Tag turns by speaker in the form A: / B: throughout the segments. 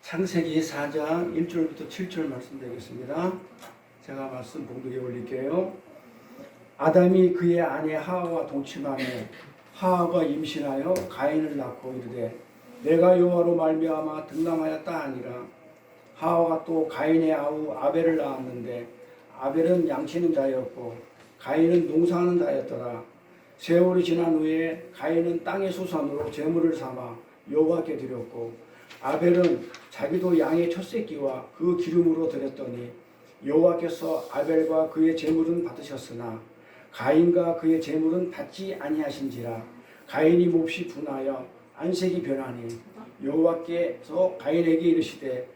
A: 창세기 4장 1절부터 7절 말씀드리겠습니다. 제가 말씀 봉독에 올릴게요. 아담이 그의 아내 하와와 동침하며 하와가 임신하여 가인을 낳고 이르되 내가 여호와로 말미암아 등남하였다 하니라. 하와가 또 가인의 아우 아벨을 낳았는데 아벨은 양치는 자였고 가인은 농사하는 자였더라. 세월이 지난 후에 가인은 땅의 소산으로 제물을 삼아 여호와께 드렸고 아벨은 자기도 양의 첫 새끼와 그 기름으로 드렸더니 여호와께서 아벨과 그의 제물은 받으셨으나 가인과 그의 제물은 받지 아니하신지라. 가인이 몹시 분하여 안색이 변하니 여호와께서 가인에게 이르시되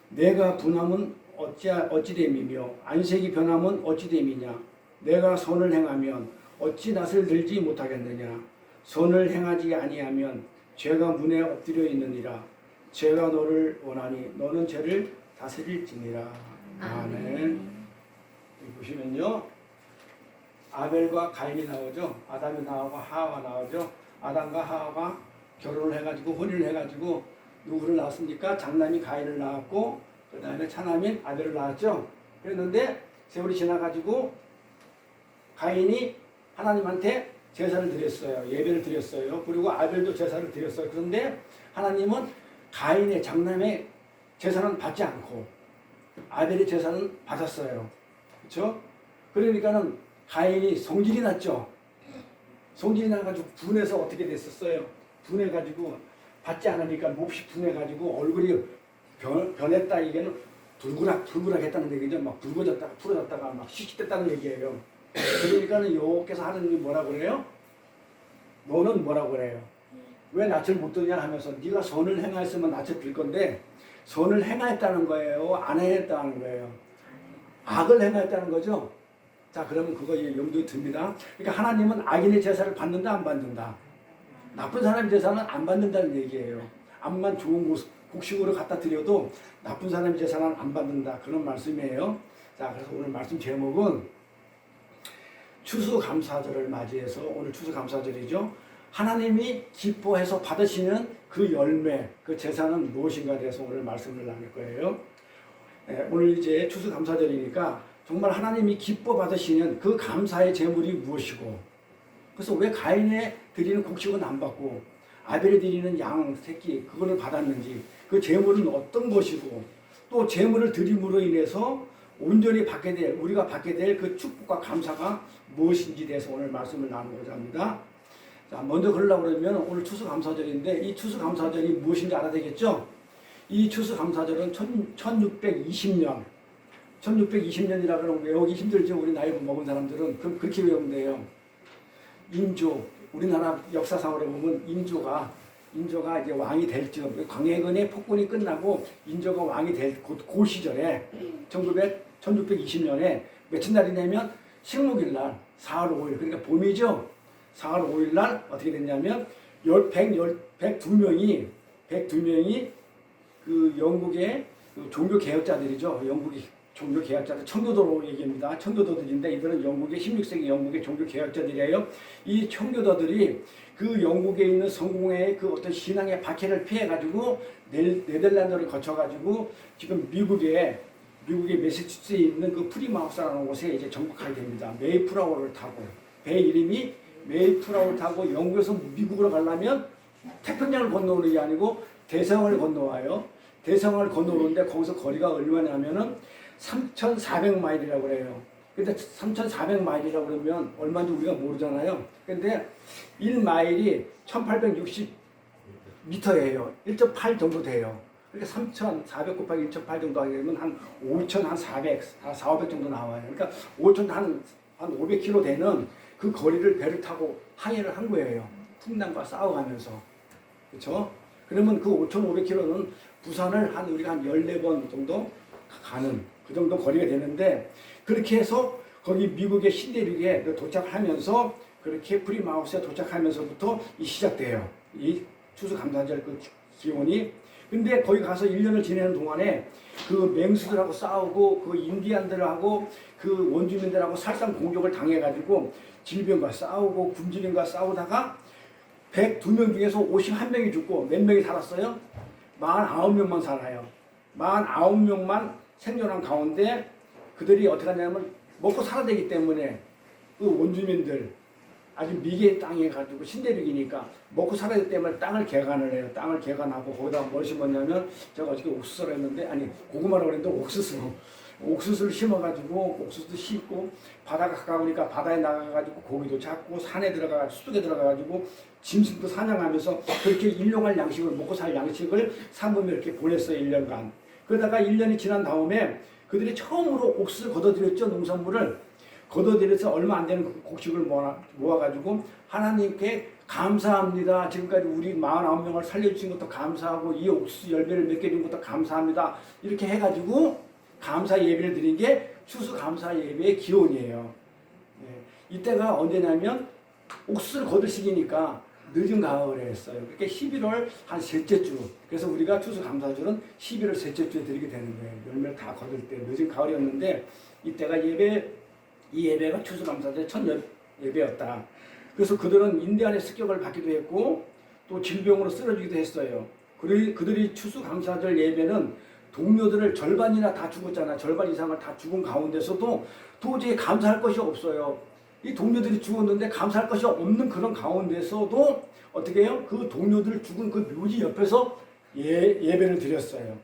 A: 내가 분함은 어찌됨이며 안색이 변함은 어찌됨이냐. 내가 선을 행하면 어찌 낯을 들지 못하겠느냐. 선을 행하지 아니하면 죄가 문에 엎드려 있느니라. 죄가 너를 원하니 너는 죄를 다스릴지니라. 아멘. 여기 보시면요, 아벨과 가인이 나오죠. 아담이 나오고 하와가 나오죠. 아담과 하와가 결혼을 해가지고 혼인을 해가지고 누구를 낳았습니까? 장남이 가인을 낳았고 그 다음에 차남인 아벨을 낳았죠. 그랬는데 세월이 지나가지고 가인이 하나님한테 제사를 드렸어요. 예배를 드렸어요. 그리고 아벨도 제사를 드렸어요. 그런데 하나님은 가인의 장남의 제사는 받지 않고 아벨의 제사는 받았어요. 그렇죠? 그러니까는 가인이 성질이 났죠. 성질이 나가지고 분해서 어떻게 됐었어요? 분해가지고 받지 않으니까 몹시 분해가지고 얼굴이 변했다. 이게는 불그락했다는 얘기죠. 막 붉어졌다가 풀어졌다가 막 시식됐다는 얘기예요. 그러니까는 여호와께서 하느님이 뭐라 그래요? 너는 뭐라 그래요? 왜 낯을 못 드냐 하면서 네가 선을 행하였으면 낯을 빌 건데 선을 행하였다는 거예요? 안 행했다는 거예요? 악을 행하였다는 거죠? 자, 그러면 그거 염두에 듭니다. 그러니까 하나님은 악인의 제사를 받는다 안 받는다? 나쁜 사람의 제사는 안 받는다는 얘기예요. 암만 좋은 곡식으로 갖다 드려도 나쁜 사람의 제사는 안 받는다. 그런 말씀이에요. 자, 그래서 오늘 말씀 제목은 추수감사절을 맞이해서 오늘 추수감사절이죠. 하나님이 기뻐해서 받으시는 그 열매, 그 제사는 무엇인가에 대해서 오늘 말씀을 나눌 거예요. 오늘 이제 추수감사절이니까 정말 하나님이 기뻐 받으시는 그 감사의 제물이 무엇이고, 그래서 왜 가인에 드리는 곡식은 안 받고 아벨에 드리는 양 새끼 그거를 받았는지, 그 제물은 어떤 것이고, 또 제물을 드림으로 인해서 온전히 우리가 받게 될 그 축복과 감사가 무엇인지에 대해서 오늘 말씀을 나누고자 합니다. 자, 먼저 그러려고 그러면 오늘 추수감사절인데 이 추수감사절이 무엇인지 알아야 되겠죠? 이 추수감사절은 1620년, 1620년이라 그러면 외우기 힘들죠? 우리 나이 먹은 사람들은. 그럼 그렇게 외우면 돼요. 인조, 우리나라 역사상으로 보면 인조가 이제 왕이 될 즈음, 광해군의 폭군이 끝나고 인조가 왕이 될 그 시절에 1620년에 며칠 날이냐면 식목일날 4월 5일, 그러니까 봄이죠. 4월 5일 날 어떻게 됐냐면 102명이 그 영국의 그 종교 개혁자들이죠. 영국의 종교 개혁자들, 청교도로 얘기합니다. 청교도들인데 이들은 영국의 16세기 영국의 종교 개혁자들이에요. 이 청교도들이 그 영국에 있는 성공회의 그 어떤 신앙의 박해를 피해가지고 네덜란드를 거쳐가지고 지금 미국의 매사추세츠에 있는 그 프리마우스라는 곳에 이제 정복하게 됩니다. 메이플라워를 타고, 배 이름이 메이플라워를 타고 영국에서 미국으로 가려면 태평양을 건너오는 게 아니고 대서양을 건너와요. 대서양을 건너오는데 거기서 거리가 얼마냐면은 3,400마일이라고 그래요. 근데 3,400마일이라고 그러면 얼마인지 우리가 모르잖아요. 근데 1마일이 1,860m예요. 1.8 정도 돼요. 그러니까 3,400 곱하기 1.8 정도 하게 되면 한 5,400, 400 정도 나와요. 그러니까 5,000 한 500km 되는 그 거리를 배를 타고 항해를 한 거예요. 풍랑과 싸워가면서. 그렇죠? 그러면 그 5,500km는 부산을 우리가 한 14번 정도 가는 그 정도 거리가 되는데, 그렇게 해서 거기 미국의 신대륙에 도착하면서 그렇게 프리마우스에 도착하면서부터 시작돼요. 이 추수감사절 그 기온이. 근데 거기 가서 1년을 지내는 동안에 그 맹수들하고 싸우고 그 인디안들하고 그 원주민들하고 살상 공격을 당해가지고 질병과 싸우고 굶주림과 싸우다가 102명 중에서 51명이 죽고 몇 명이 살았어요? 49명만 살아요. 49명만 생존한 가운데 그들이 어떻게 하냐면 먹고 살아야 되기 때문에 그 원주민들 아주 미개의 땅에 가지고 신대륙이니까 먹고 살아야 되기 때문에 땅을 개간을 해요. 땅을 개간하고 거기다가 뭘 심었냐면 제가 어저께 옥수수를 했는데 아니 고구마라고 그랬는데 옥수수를 심어가지고 옥수수도 심고 바다가 가까우니까 바다에 나가가지고 고기도 잡고 산에 들어가가지고 숲속에 들어가가지고 짐승도 사냥하면서 그렇게 일용할 양식을 먹고 살 양식을 삼으며 이렇게 보냈어요. 1년간. 그러다가 1년이 지난 다음에 그들이 처음으로 옥수수를 걷어들였죠. 농산물을 걷어들여서 얼마 안 되는 그 곡식을 모아가지고 하나님께 감사합니다. 지금까지 우리 49명을 살려주신 것도 감사하고 이 옥수수 열매를 맺게 준 것도 감사합니다. 이렇게 해가지고 감사 예배를 드린 게 추수감사 예배의 기원이에요. 네. 이때가 언제냐면 옥수수를 거둘 시기니까 늦은 가을에 했어요. 그렇게 11월 한 셋째 주. 그래서 우리가 추수감사절은 11월 셋째 주에 드리게 되는 거예요. 열매를 다 거둘 때 늦은 가을이었는데 이때가 이 예배가 추수감사절 첫 예배였다. 그래서 그들은 인디안의 습격을 받기도 했고 또 질병으로 쓰러지기도 했어요. 그들이 추수감사절 예배는 동료들을 절반이나 다 죽었잖아. 절반 이상을 다 죽은 가운데서도 도저히 감사할 것이 없어요. 이 동료들이 죽었는데 감사할 것이 없는 그런 가운데서도 어떻게 해요? 그 동료들 죽은 그 묘지 옆에서 예배를 드렸어요.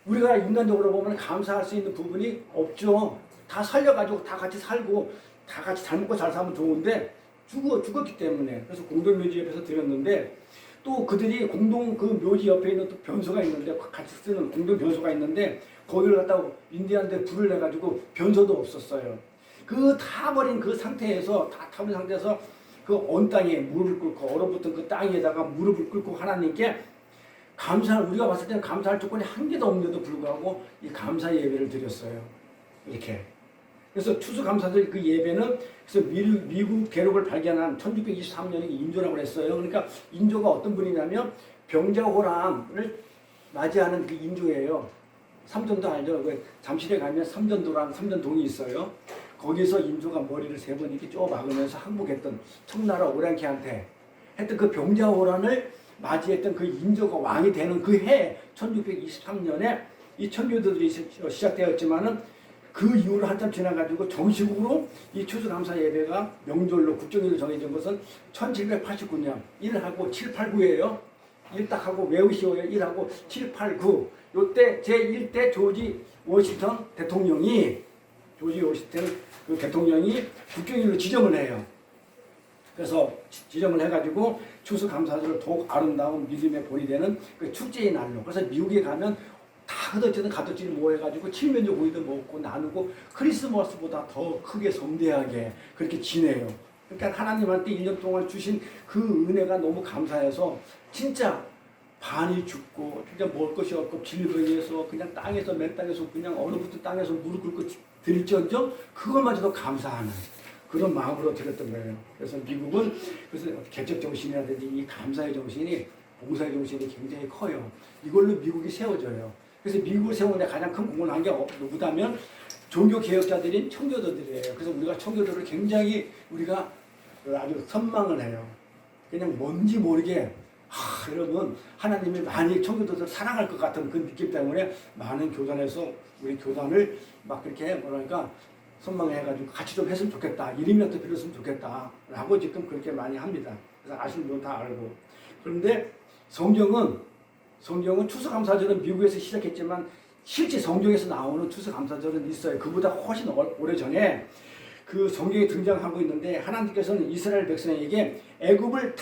A: 우리가 인간적으로 보면 감사할 수 있는 부분이 없죠. 다 살려가지고 다 같이 살고 다 같이 잘 먹고 잘 살면 좋은데 죽었기 때문에 그래서 공동묘지 옆에서 드렸는데 또 그들이 공동 그 묘지 옆에 있는 또 변소가 있는데 같이 쓰는 공동 변소가 있는데 거기를 갖다가 인디안들 불을 내가지고 변소도 없었어요. 그 타버린 그 상태에서 다 타버린 상태에서 그 온 땅에 무릎을 꿇고 얼어붙은 그 땅에다가 무릎을 꿇고 하나님께 우리가 봤을 때는 감사할 조건이 한 개도 없는데도 불구하고 이 감사 예배를 드렸어요. 이렇게. 그래서 추수감사절 그 예배는 그래서 미국 개록을 발견한 1623년에 인조라고 했어요. 그러니까 인조가 어떤 분이냐면 병자호란을 맞이하는 그 인조예요. 삼전도 알죠? 잠실에 가면 삼전도랑 삼전동이 있어요. 거기서 인조가 머리를 3번 이렇게 쪼 박으면서 항복했던 청나라 오량캐한테 했던 그 병자호란을 맞이했던 그 인조가 왕이 되는 그 해 1623년에 이 천교도들이 시작되었지만은 그 이후로 한참 지나가지고 정식으로 이 추수감사 예배가 명절로 국정일로 정해진 것은 1789년 1하고 7, 8, 9예요. 1 딱 하고 외우시오요. 1하고 7, 8, 9. 요때 제1대 조지 워싱턴 대통령이 그 대통령이 국정일로 지정을 해요. 그래서 지정을 해가지고 추수감사절을 더욱 아름다운 믿음의 본이 되는 그 축제의 날로. 그래서 미국에 가면 다 흩어지는 가족들이 모여가지고 칠면조 고기도 먹고 나누고 크리스마스보다 더 크게 성대하게 그렇게 지내요. 그러니까 하나님한테 1년 동안 주신 그 은혜가 너무 감사해서 진짜 반이 죽고 진짜 먹을 것이 없고 질병에서 그냥 땅에서 맨 땅에서 그냥 얼어붙은 땅에서 무릎 꿇고 드릴지언정 그것마저도 감사하는 그런 마음으로 드렸던 거예요. 그래서 미국은 그래서 개척 정신이라든지 이 감사의 정신이 봉사의 정신이 굉장히 커요. 이걸로 미국이 세워져요. 그래서 미국을 세우는데 가장 큰 공헌을 한 게 누구다면 종교 개혁자들인 청교도들이에요. 그래서 우리가 청교도를 굉장히 우리가 아주 선망을 해요. 그냥 뭔지 모르게 여러분 하나님이 많이 청교도들을 사랑할 것 같은 그 느낌 때문에 많은 교단에서 우리 교단을 막 그렇게 뭐랄까 선망해가지고 같이 좀 했으면 좋겠다. 이름이라도 빌었으면 좋겠다. 라고 지금 그렇게 많이 합니다. 그래서 아시는 분은 다 알고. 그런데 성경은 추수감사절은 미국에서 시작했지만 실제 성경에서 나오는 추수감사절은 있어요. 그보다 훨씬 오래전에 그 성경에 등장하고 있는데 하나님께서는 이스라엘 백성에게 애굽을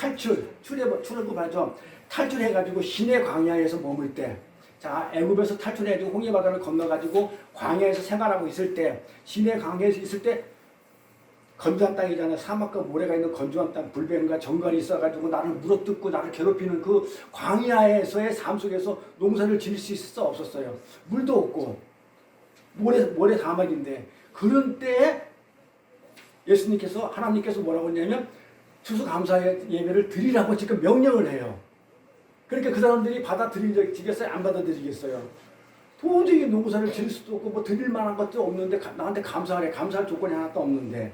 A: 출애굽하죠. 탈출해가지고 시내 광야에서 머물 때 자, 애굽에서 탈출해가지고 홍해바다를 건너가지고 광야에서 생활하고 있을 때 시내 광야에서 있을 때 건조한 땅이잖아요. 사막과 모래가 있는 건조한 땅, 불뱀과 정갈이 있어가지고 나를 물어뜯고 나를 괴롭히는 그 광야에서의 삶 속에서 농사를 지을 수 있었어 없었어요. 물도 없고 모래 사막인데 그런 때에 하나님께서 뭐라고 했냐면 추수감사 예배를 드리라고 지금 명령을 해요. 그러니까 그 사람들이 받아들이겠어요? 안 받아들이겠어요? 도저히 농사를 지을 수도 없고 뭐 드릴 만한 것도 없는데 나한테 감사하래. 감사할 조건이 하나도 없는데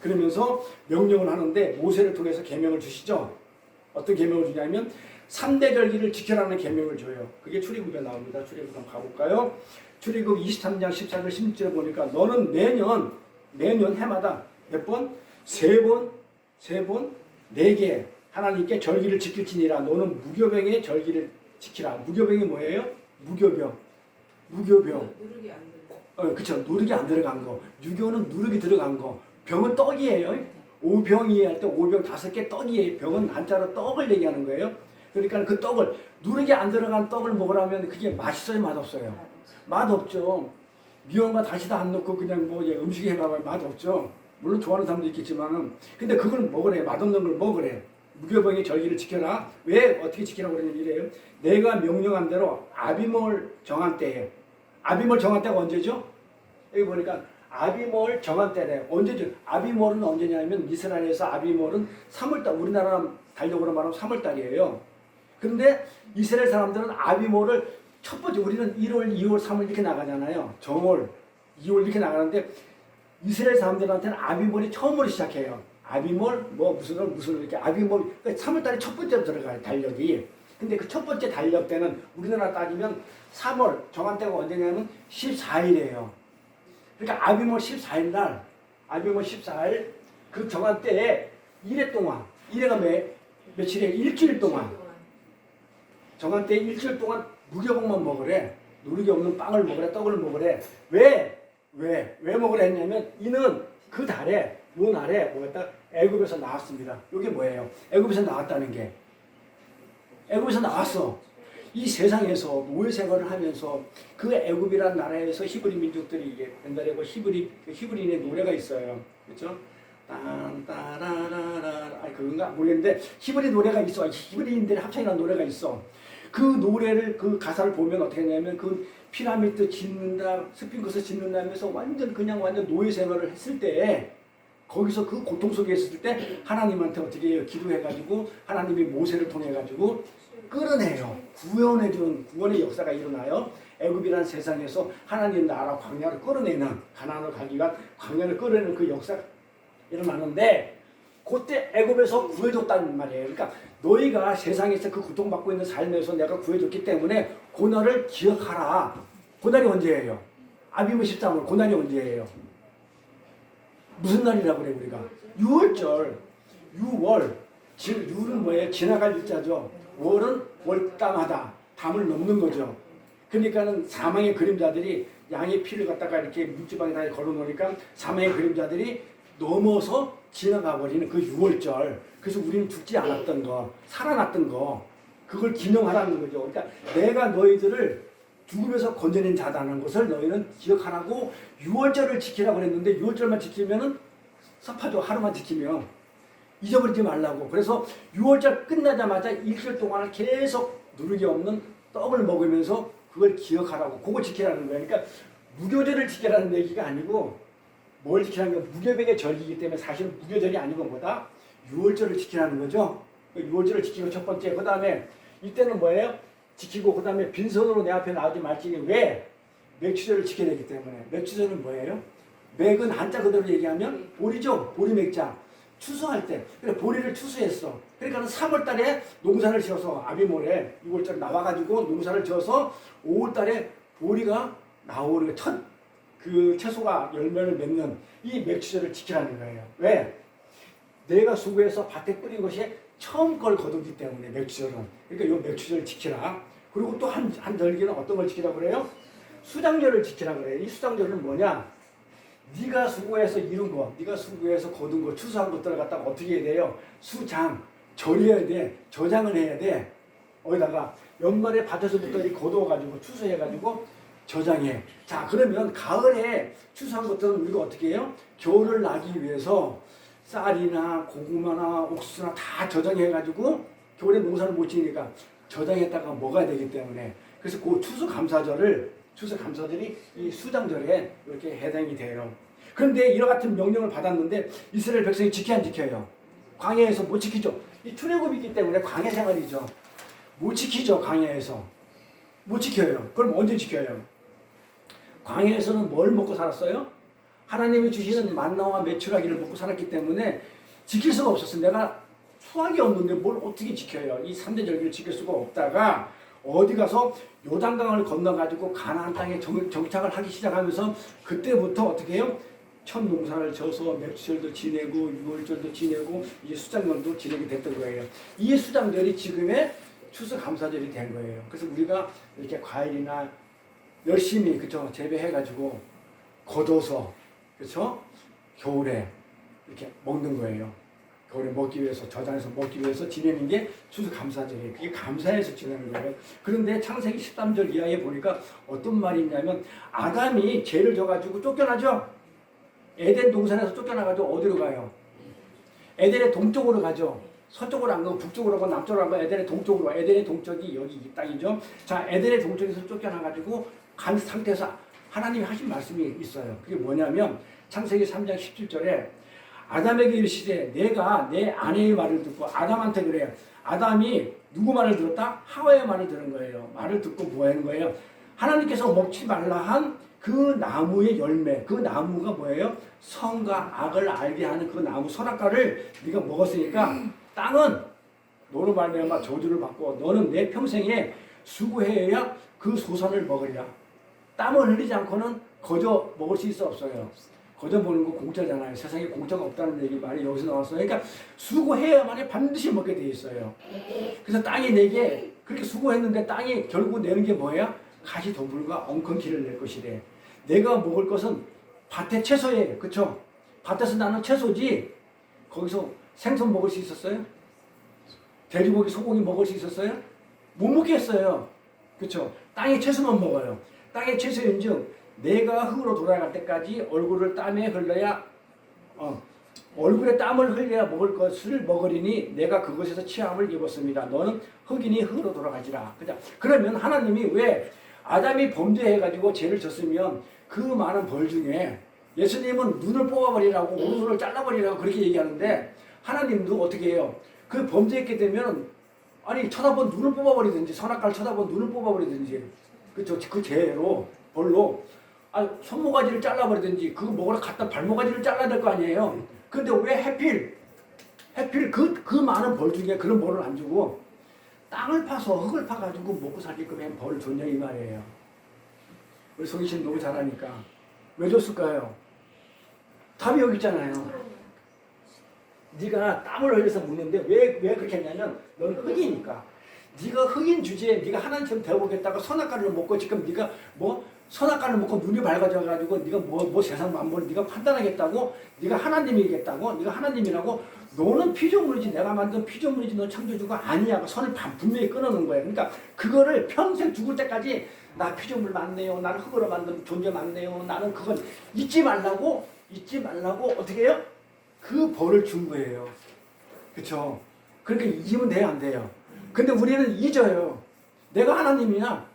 A: 그러면서 명령을 하는데 모세를 통해서 계명을 주시죠. 어떤 계명을 주냐면 3대 절기를 지켜라는 계명을 줘요. 그게 출애굽에 나옵니다. 출애굽 한번 가볼까요? 출애굽 23장 14절 16절에 보니까 너는 매년 해마다 몇 번? 세 번, 4개 하나님께 절기를 지킬지니라. 너는 무교병의 절기를 지키라. 무교병이 뭐예요? 무교병.
B: 누르기 안 들어.
A: 그쵸. 누르기 안 들어간 거. 유교는 누르기 들어간 거. 병은 떡이에요. 오병이 할 때 오병 5개 떡이에요. 병은 한자로 떡을 얘기하는 거예요. 그러니까 그 떡을 누르기 안 들어간 떡을 먹으라면 그게 맛있어요, 맛없어요? 맛없죠. 미원과 다시다 안 넣고 그냥 뭐 음식에 해봐봐야 맛없죠. 물론 좋아하는 사람도 있겠지만은 근데 그걸 먹으래. 맛없는 걸 먹으래. 무교병의 절기를 지켜라. 왜 어떻게 지키라고 그러냐면 이래요. 내가 명령한 대로 아비몰 정한 때에 아비몰 정한 때가 언제죠? 여기 보니까 아비몰 정한 때래. 언제죠? 아비몰은 언제냐면 이스라엘에서 아비몰은 3월달 우리나라 달력으로 말하면 3월달이에요. 근데 이스라엘 사람들은 아비몰을 첫 번째 우리는 1월, 2월, 3월 이렇게 나가잖아요. 정월, 2월 이렇게 나가는데 이스라엘 사람들한테는 아비몰이 처음으로 시작해요. 아비몰 뭐 무슨 이렇게 아비몰 그러니까 3월달에 첫 번째로 들어가요 달력이. 근데 그 첫 번째 달력 때는 우리나라 따지면 3월 정한 때가 언제냐면 14일이에요. 그러니까 아비몰 14일 날 아비몰 14일 그 정한 때에 1회 동안 1회가 며칠에 일주일 동안 정한 때 일주일 동안 무교복만 먹으래. 누르기 없는 빵을 먹으래. 떡을 먹으래. 왜 먹으래 했냐면 이는 그 달에 요 날에 뭐였다? 애굽에서 나왔습니다. 이게 뭐예요? 애굽에서 나왔다는 게 애굽에서 나왔어. 이 세상에서 노예 생활을 하면서 그 애굽이란 나라에서 히브리 민족들이 이게 옛날에 그 히브리인의 노래가 있어요. 그렇죠? 딴따라라라 아니 그건가 모르겠는데 히브리 노래가 있어. 히브리인들의 합창이라는 노래가 있어. 그 노래를 그 가사를 보면 어떻게 하냐면 그 피라미드 짓는다, 스핑크스 짓는다면서 완전 노예 생활을 했을 때 거기서 그 고통 속에 있을 때 하나님한테 어떻게 해요? 기도해가지고 하나님이 모세를 통해가지고 끌어내요. 구원의 역사가 일어나요. 애굽이라는 세상에서 하나님 나라 광야를 끌어내는 가나안으로 가기 위한 광야를 끌어내는 그 역사가 일어나는데 그때 애굽에서 구해줬다는 말이에요. 그러니까 너희가 세상에서 그 고통받고 있는 삶에서 내가 구해줬기 때문에 고날을 기억하라. 고날이 언제예요? 아비브 13월 고날이 언제예요? 무슨 날이라고 그래 우리가? 6월절 6월 유는 뭐예요? 지나갈 유자죠. 월은 월담하다. 담을 넘는 거죠. 그러니까는 사망의 그림자들이 양의 피를 갖다가 이렇게 문지방에다 걸어놓으니까 사망의 그림자들이 넘어서 지나가 버리는 그 6월절. 그래서 우리는 죽지 않았던 거, 살아났던 거, 그걸 기념하라는 거죠. 그러니까 내가 너희들을 죽음에서 건져낸 자다는 것을 너희는 기억하라고 6월절을 지키라고 그랬는데 6월절만 지키면은 섭하죠. 하루만 지키면 잊어버리지 말라고. 그래서 6월절 끝나자마자 일주일 동안을 계속 누르기 없는 떡을 먹으면서 그걸 기억하라고. 그거 지키라는 거예요. 그러니까 무교절을 지키라는 얘기가 아니고 뭘 지키라는 게 무교백의 절기이기 때문에 사실은 무교절이 아니고 뭐다? 6월절을 지키라는 거죠. 6월절을 지키고 첫 번째. 그 다음에 이때는 뭐예요? 지키고 그 다음에 빈손으로 내 앞에 나오지 말지니 왜? 맥추절을 지켜야 되기 때문에. 맥추절은 뭐예요? 맥은 한자 그대로 얘기하면 보리죠. 보리 맥자. 추수할 때. 그래 보리를 추수했어. 그러니까 3월 달에 농사를 지어서 아비몰에 6월절 나와가지고 농사를 지어서 5월 달에 보리가 나오는 첫 그 채소가 열매를 맺는 이 맥추절을 지키라는 거예요. 왜? 내가 수고해서 밭에 뿌린 것이 처음 걸 거두기 때문에 맥추절은. 그러니까 이 맥추절을 지키라. 그리고 또 한 절기는 어떤 걸 지키라고 그래요? 수장절을 지키라고 그래요. 이 수장절은 뭐냐? 네가 수고해서 이룬 거, 네가 수고해서 거둔 거, 추수한 것들을 갖다가 어떻게 해야 돼요? 수장, 절해야 돼. 저장을 해야 돼. 어디다가 연말에 밭에서부터 거두어가지고 추수해가지고 저장해. 자, 그러면 가을에 추수한 것들은 우리가 어떻게 해요? 겨울을 나기 위해서 쌀이나 고구마나 옥수수나 다 저장해가지고 겨울에 농사를 못 지니까 저장했다가 먹어야 되기 때문에 그래서 그 추수감사절이 이 수장절에 이렇게 해당이 돼요. 그런데 이와 같은 명령을 받았는데 이스라엘 백성이 지켜야 안 지켜요? 광야에서 못 지키죠. 이 출애굽이기 때문에 광야 생활이죠. 못 지키죠. 광야에서. 못 지켜요. 그럼 언제 지켜요? 광야에서는 뭘 먹고 살았어요? 하나님이 주시는 만나와 메추라기를 먹고 살았기 때문에 지킬 수가 없었어요. 내가 수확이 없는데 뭘 어떻게 지켜요? 이 3대 절기를 지킬 수가 없다가 어디 가서 요단강을 건너가지고 가나안 땅에 정착을 하기 시작하면서 그때부터 어떻게 해요? 첫 농사를 져서 맵수절도 지내고 유월절도 지내고 이제 수장절도 지내게 됐던 거예요. 이 수장절이 지금의 추수감사절이 된 거예요. 그래서 우리가 이렇게 과일이나 열심히 그쵸 재배해가지고 걷어서 그쵸 겨울에 이렇게 먹는 거예요. 겨울에 먹기 위해서 저장해서 먹기 위해서 지내는 게 추수감사절이에요. 그게 감사해서 지내는 거예요. 그런데 창세기 13절 이하에 보니까 어떤 말이 있냐면 아담이 죄를 져가지고 쫓겨나죠. 에덴 동산에서 쫓겨나가지고 어디로 가요? 에덴의 동쪽으로 가죠. 서쪽으로 안 가고 북쪽으로 가고 남쪽으로 안 가고 에덴의 동쪽으로. 에덴의 동쪽이 여기 이 땅이죠. 자, 에덴의 동쪽에서 쫓겨나가지고 간 상태에서 하나님이 하신 말씀이 있어요. 그게 뭐냐면 창세기 3장 17절에 아담에게 이르시되 내가 내 아내의 말을 듣고 아담한테 그래요. 아담이 누구 말을 들었다? 하와의 말을 들은 거예요. 말을 듣고 뭐 하는 거예요? 하나님께서 먹지 말라 한 그 나무의 열매, 그 나무가 뭐예요? 선과 악을 알게 하는 그 나무 선악과를 네가 먹었으니까 땅은 너로 말미암아 저주를 받고 너는 내 평생에 수고해야 그 소산을 먹으리라. 땀을 흘리지 않고는 거저 먹을 수 있어 없어요. 거저 먹는 거 공짜잖아요. 세상에 공짜가 없다는 얘기 말이 여기서 나왔어요. 그러니까 수고해야만이 반드시 먹게 돼 있어요. 그래서 땅이 내게 그렇게 수고했는데 땅이 결국 내는 게 뭐예요? 가시덤불과 엉겅퀴를 낼 것이래. 내가 먹을 것은 밭의 채소예요. 그쵸? 밭에서 나는 채소지 거기서 생선 먹을 수 있었어요? 돼지고기, 소고기 먹을 수 있었어요? 못 먹겠어요. 그쵸? 땅의 채소만 먹어요. 땅의 채소인즉 내가 흙으로 돌아갈 때까지 얼굴을 땀에 흘려야 얼굴에 땀을 흘려야 먹을 것을 먹으리니 내가 그것에서 취함을 입었습니다. 너는 흙이니 흙으로 돌아가지라. 그러면 하나님이 왜 아담이 범죄해가지고 죄를 졌으면 그 많은 벌 중에 예수님은 눈을 뽑아버리라고 오른손을 잘라버리라고 그렇게 얘기하는데 하나님도 어떻게 해요? 그 범죄했게 되면 아니 쳐다본 눈을 뽑아버리든지 선악과를 쳐다본 눈을 뽑아버리든지 그쵸? 그 죄로 벌로 손모가지를 잘라버리든지 그거 먹으러 갔다 발모가지를 잘라야 될 거 아니에요? 근데 왜 하필 그 많은 벌 중에 그런 벌을 안 주고 땅을 파서 흙을 파가지고 먹고 살게끔 한 벌을 줬냐 이 말이에요. 우리 성희씨는 너무 잘하니까 왜 줬을까요? 답이 여기 있잖아요. 네가 땀을 흘려서 묻는데 왜 그렇게 했냐면 넌 흙이니까. 네가 흙인 주제에 네가 하나님처럼 되어보겠다고 선악과를 먹고 지금 네가 뭐 선악과를 먹고 눈이 밝아져가지고 네가 뭐 세상 만물을 네가 판단하겠다고 네가 하나님이겠다고 네가 하나님이라고 너는 피조물이지 내가 만든 피조물이지 너 창조주가 아니야. 선을 분명히 끊어놓은 거예요. 그러니까 그거를 평생 죽을 때까지 나 피조물 맞네요. 나는 흙으로 만든 존재 맞네요. 나는 그건 잊지 말라고 어떻게 해요? 그 벌을 준 거예요. 그렇죠? 그러니까 잊으면 돼요, 안 돼요? 근데 우리는 잊어요. 내가 하나님이야.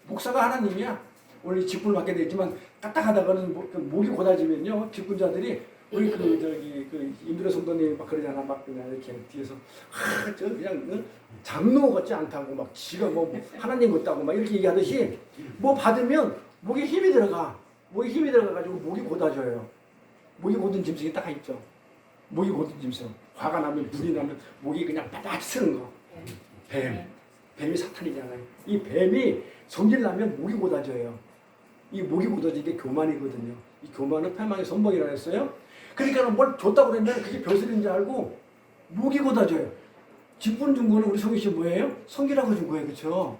A: 목사가 하나님이야. 오늘 직분을 받게 됐지만 까딱하다가는 목이 고달지면요. 직분자들이 우리 임드레 성도님 막 그러잖아. 막 그냥 이렇게 뒤에서 저 그냥 장로 같지 않다고 막 지가 뭐 하나님 같다고 막 이렇게 얘기하듯이 뭐 받으면 목에 힘이 들어가. 목에 힘이 들어가가지고 목이 고다져요. 목이 고든 짐승이 딱 있죠. 목이 고든 짐승. 화가 나면 불이 나면 목이 그냥 바닥 쓰는 거. 뱀이 사탄이잖아요. 이 뱀이 성질나면 목이 고다져요. 이 목이 고다지게 교만이거든요. 이 교만은 패망의 선봉이라고 했어요. 그러니까 뭘 줬다고 그러면 그게 벼슬인 줄 알고 목이 고다져요. 직분 준 거는 우리 성희 씨 뭐예요? 성기라고 준 거예요. 그렇죠?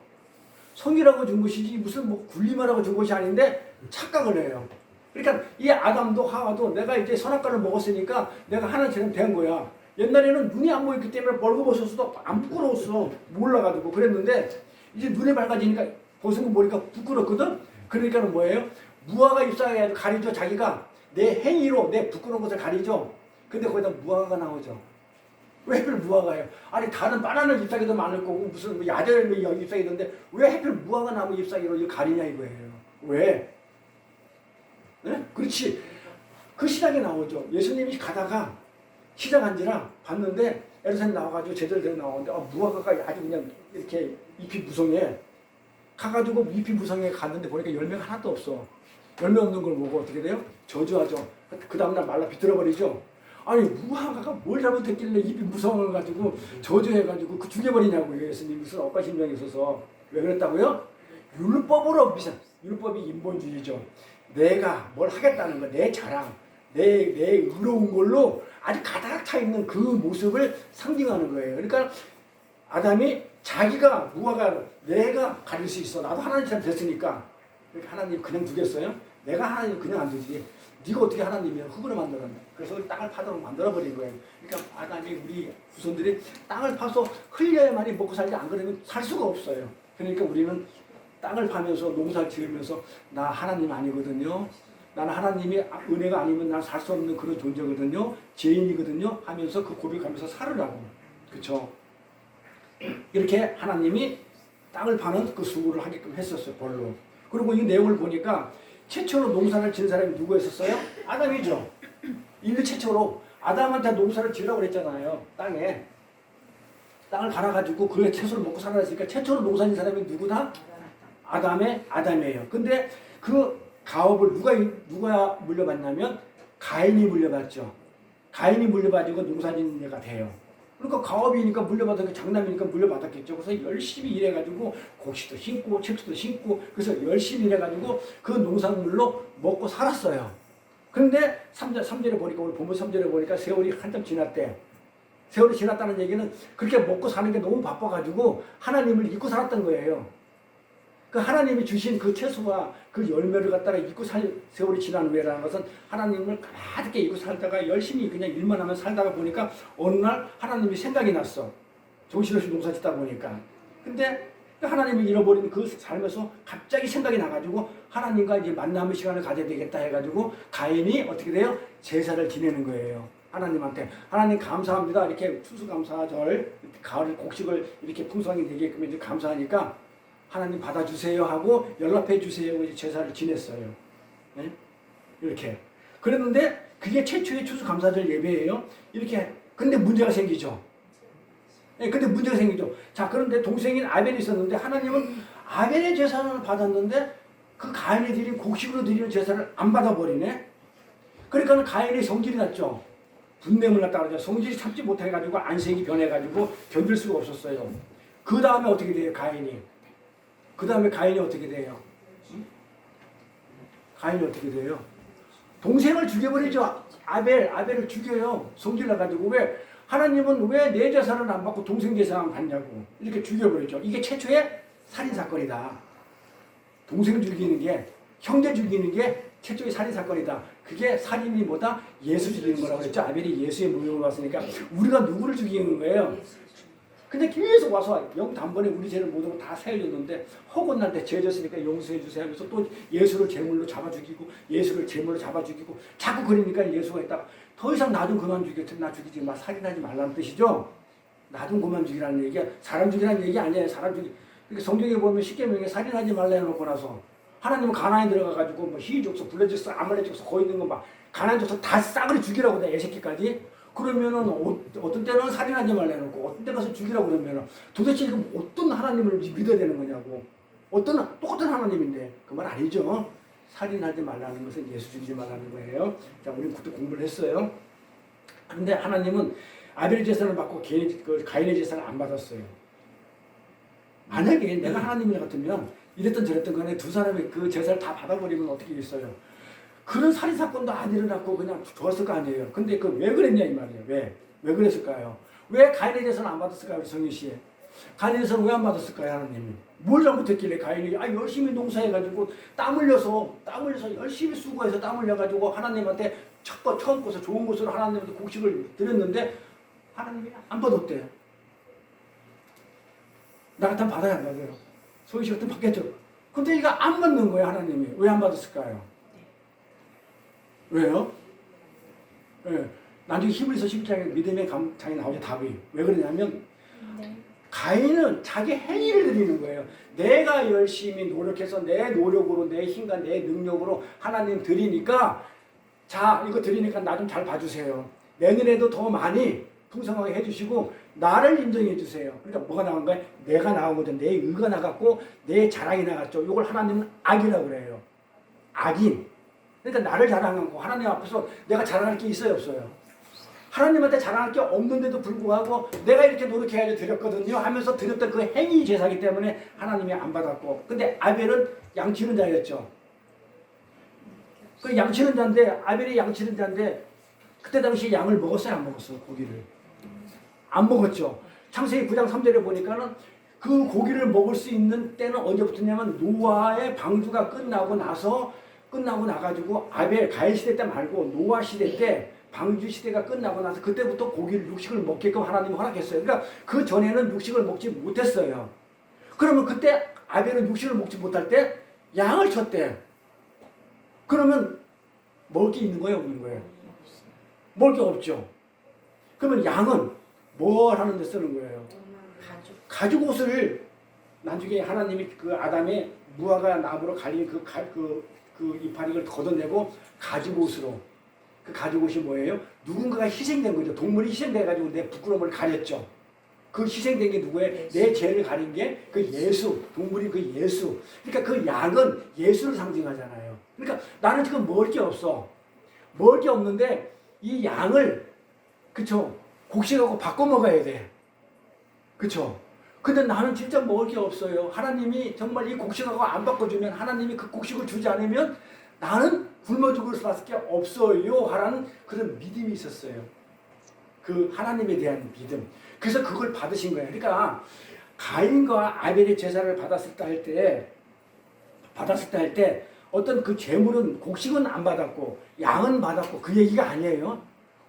A: 성기라고 준 것이지 무슨 뭐 굴림하라고 준 것이 아닌데 착각을 해요. 그러니까 이 아담도 하와도 내가 이제 선악과를 먹었으니까 내가 하나님처럼 된 거야. 옛날에는 눈이 안 보였기 때문에 벌거벗었어도 안 부끄러웠어. 몰라가지고 그랬는데 이제 눈이 밝아지니까 벗은 거 보니까 부끄럽거든. 그러니까는 뭐예요? 무화과 잎사귀를 가리죠. 자기가 내 행위로 내 부끄러운 것을 가리죠. 근데 거기다 무화과가 나오죠. 왜 하필 무화과예요? 아니 다른 바나나 잎사귀도 많을 거고 무슨 뭐 야자열매 잎사귀던데 왜 하필 무화과 나무 잎사귀로 이거 가리냐 이거예요. 왜? 네? 그렇지. 그 시작에 나오죠. 예수님이 가다가 시작한지라 봤는데 에르사님 나와가지고 제자들 나오는데 무화과가 아주 그냥 이렇게 잎이 무성해. 가가지고 잎이 무성해 갔는데 보니까 열매가 하나도 없어. 열매 없는 걸 보고 어떻게 돼요? 저주하죠. 그 다음날 말라 비틀어버리죠. 아니 무화과가 뭘 잘못했길래 입이 무서워가지고 저주해가지고 그 죽여버리냐고 예수님 무슨 억가심정이 있어서. 왜 그랬다고요? 율법으로 비싼 율법이 인본주의죠. 내가 뭘 하겠다는 거, 내 자랑, 내 의로운 걸로 아주 가득 차 있는 그 모습을 상징하는 거예요. 그러니까 아담이 자기가 무화과 내가 가질 수 있어. 나도 하나님처럼 됐으니까. 그러니까 하나님 그냥 두겠어요? 내가 하나님 그냥 안 두지. 네가 어떻게 하나님이야? 흙으로 만들었네. 그래서 땅을 파도록 만들어버린 거예요. 그러니까 아담이 우리 후손들이 땅을 파서 흘려야만이 먹고 살지 안 그러면 살 수가 없어요. 그러니까 우리는 땅을 파면서 농사를 지으면서 나 하나님 아니거든요. 나는 하나님이 은혜가 아니면 난 살 수 없는 그런 존재거든요. 죄인이거든요. 하면서 그 고백하면서 살으라고. 그렇죠? 이렇게 하나님이 땅을 파는 그 수고를 하게끔 했었어요. 벌로. 그리고 이 내용을 보니까 최초로 농사를 지은 사람이 누구였었어요? 아담이죠. 인류 최초로 아담한테 농사를 지으라고 그랬잖아요. 땅에. 땅을 갈아가지고 그의 채소를 먹고 살아야 했으니까 최초로 농사 지은 사람이 누구다? 아담이에요. 근데 그 가업을 누가 물려받냐면 가인이 물려받죠. 가인이 물려받고 농사짓는 애가 돼요. 그러니까 가업이니까 물려받은 게 장남이니까 물려받았겠죠. 그래서 열심히 일해가지고 곡식도 심고 채소도 심고 그래서 열심히 일해가지고 그 농산물로 먹고 살았어요. 그런데 3절에 보니까 오늘 본문 3절에 보니까 세월이 한참 지났대. 세월이 지났다는 얘기는 그렇게 먹고 사는 게 너무 바빠가지고 하나님을 잊고 살았던 거예요. 그 하나님이 주신 그 채소와 그 열매를 갖다가 잊고 세월이 지난 후에라는 것은 하나님을 가득히 잊고 살다가 열심히 그냥 일만 하면 살다가 보니까 어느 날 하나님이 생각이 났어. 정신없이 농사 짓다 보니까. 근데 하나님이 잃어버린 그 삶에서 갑자기 생각이 나가지고 하나님과 이제 만남의 시간을 가져야 되겠다 해가지고 가인이 어떻게 돼요? 제사를 지내는 거예요. 하나님한테. 하나님 감사합니다. 이렇게 추수감사절, 가을 곡식을 이렇게 풍성하게 되게끔 이제 감사하니까 하나님 받아주세요 하고 연락해 주세요 하고 제사를 지냈어요. 네? 이렇게. 그랬는데 그게 최초의 추수감사절 예배예요. 이렇게. 근데 문제가 생기죠. 네, 근데 문제가 생기죠. 자, 그런데 동생인 아벨이 있었는데 하나님은 아벨의 제사를 받았는데 그 가인이 드린 곡식으로 드리는 제사를 안 받아버리네. 그러니까 가인이 성질이 났죠. 분냄을 났다 그러죠. 성질이 참지 못해가지고 안색이 변해가지고 견딜 수가 없었어요. 그 다음에 어떻게 돼요, 가인이? 그 다음에 가인이 어떻게 돼요? 가인이 어떻게 돼요? 동생을 죽여버리죠. 아벨을 죽여요. 성질 나가지고. 왜? 하나님은 왜 내 제사를 안 받고 동생 제사만 받냐고. 이렇게 죽여버리죠. 이게 최초의 살인사건이다. 동생 죽이는 게, 형제 죽이는 게 최초의 살인사건이다. 그게 살인이 뭐다? 예수 죽이는 거라고 그랬죠. 아벨이 예수의 무용을 왔으니까 우리가 누구를 죽이는 거예요? 근데 계속 와서 영 단번에 우리 죄를 모든 거 다 사해줬는데 허군 날때 죄 졌으니까 용서해 주세요 하면서 또 예수를 제물로 잡아 죽이고 예수를 제물로 잡아 죽이고 자꾸 그러니까 예수가 있다가 더 이상 나 좀 그만 죽여. 나 죽이지 마. 살인하지 말라는 뜻이죠. 나 좀 그만 죽이라는 얘기야. 사람 죽이라는 얘기 아니에요. 사람 죽이. 그러니까 성경에 보면 십계명에 살인하지 말라 해놓고 나서 하나님은 가나안에 들어가가지고 뭐 히족속, 블레족속, 아말렉족속 거기 있는 거 막 가나안 족속 다 싸그리 죽이라고 돼. 애새끼까지. 그러면은 어떤 때는 살인하지 말라 해놓고 어떤 때 가서 죽이라고 그러면은 도대체 이거 어떤 하나님을 믿어야 되는 거냐고. 똑같은 하나님인데 그 말 아니죠. 살인하지 말라는 것은 예수 죽이지 말라는 거예요. 자, 우리는 그때 공부를 했어요. 그런데 하나님은 아벨 제사를 받고 가인의 제사를 안 받았어요. 만약에 내가 하나님이 같으면 이랬던 저랬던 간에 두 사람이 그 제사를 다 받아버리면 어떻게 됐어요? 그런 살인사건도 안 일어났고 그냥 좋았을 거 아니에요. 근데 그 왜 그랬냐 이 말이에요. 왜 그랬을까요? 왜 가인의 제사는 안 받았을까요? 우리 성희 씨. 가인의 제사는 왜 안 받았을까요? 하나님이. 뭘 잘못했길래 가인이 열심히 농사해가지고 땀 흘려서 열심히 수고해서 땀 흘려가지고 하나님한테 처음 것을 좋은 것으로 하나님한테 곡식을 드렸는데 하나님이 안 받았대요. 나 같으면 받아야 안 받아요. 성희 씨 같으면 받겠죠. 근데 이거 안 받는 거예요. 하나님이. 왜 안 받았을까요? 왜요? 네. 나중에 히브리서 11장에 믿음의 장이 나오죠. 답이. 왜 그러냐면 가인은 자기 행위를 드리는 거예요. 내가 열심히 노력해서 내 노력으로 내 힘과 내 능력으로 하나님 드리니까 자 이거 드리니까 나 좀 잘 봐주세요. 내년에도 더 많이 풍성하게 해주시고 나를 인정해 주세요. 그러니까 뭐가 나온 거예요? 내가 나온 거죠. 내 의가 나갔고 내 자랑이 나갔죠. 이걸 하나님은 악이라고 그래요. 악인. 그러니까 나를 자랑하고 하나님 앞에서 내가 자랑할 게 있어요 없어요? 하나님한테 자랑할 게 없는데도 불구하고 내가 이렇게 노력해야지 드렸거든요 하면서 드렸던 그 행위 제사기 때문에 하나님이 안 받았고, 근데 아벨은 양치는 자였죠. 그 양치는 자인데, 아벨이 양치는 자인데 그때 당시 양을 먹었어요, 안 먹었어요? 고기를 안 먹었죠. 창세기 9장 3절에 보니까는 그 고기를 먹을 수 있는 때는 언제부터냐면 노아의 방주가 끝나고 나가지고 아벨 가인 시대 때 말고 노아 시대 때, 방주 시대가 끝나고 나서 그때부터 고기를, 육식을 먹게끔 하나님이 허락했어요. 그러니까 그 전에는 육식을 먹지 못했어요. 그러면 그때 아벨은 육식을 먹지 못할 때 양을 쳤대. 그러면 먹을 게 있는 거예요, 없는 거예요? 먹을 게 없죠. 그러면 양은 뭘 하는 데 쓰는 거예요? 가죽 옷을 나중에 하나님이 그 아담의 무화과 나무로 갈린 그 이파리를 걷어내고 가죽 옷으로, 그 가죽 옷이 뭐예요? 누군가가 희생된 거죠. 동물이 희생돼가지고 내 부끄러움을 가렸죠. 그 희생된 게 누구예요? 내 죄를 가린 게 그 예수, 동물이 그 예수. 그러니까 그 양은 예수를 상징하잖아요. 그러니까 나는 지금 먹을 게 없어. 먹을 게 없는데 이 양을, 그쵸, 곡식하고 바꿔 먹어야 돼. 그쵸? 근데 나는 진짜 먹을 게 없어요. 하나님이 정말 이 곡식하고 안 바꿔주면, 하나님이 그 곡식을 주지 않으면 나는 굶어 죽을 수밖에 없어요 하라는 그런 믿음이 있었어요. 그 하나님에 대한 믿음. 그래서 그걸 받으신 거예요. 그러니까 가인과 아벨의 제사를 받았을 때 할 때 어떤 그 제물은, 곡식은 안 받았고 양은 받았고 그 얘기가 아니에요.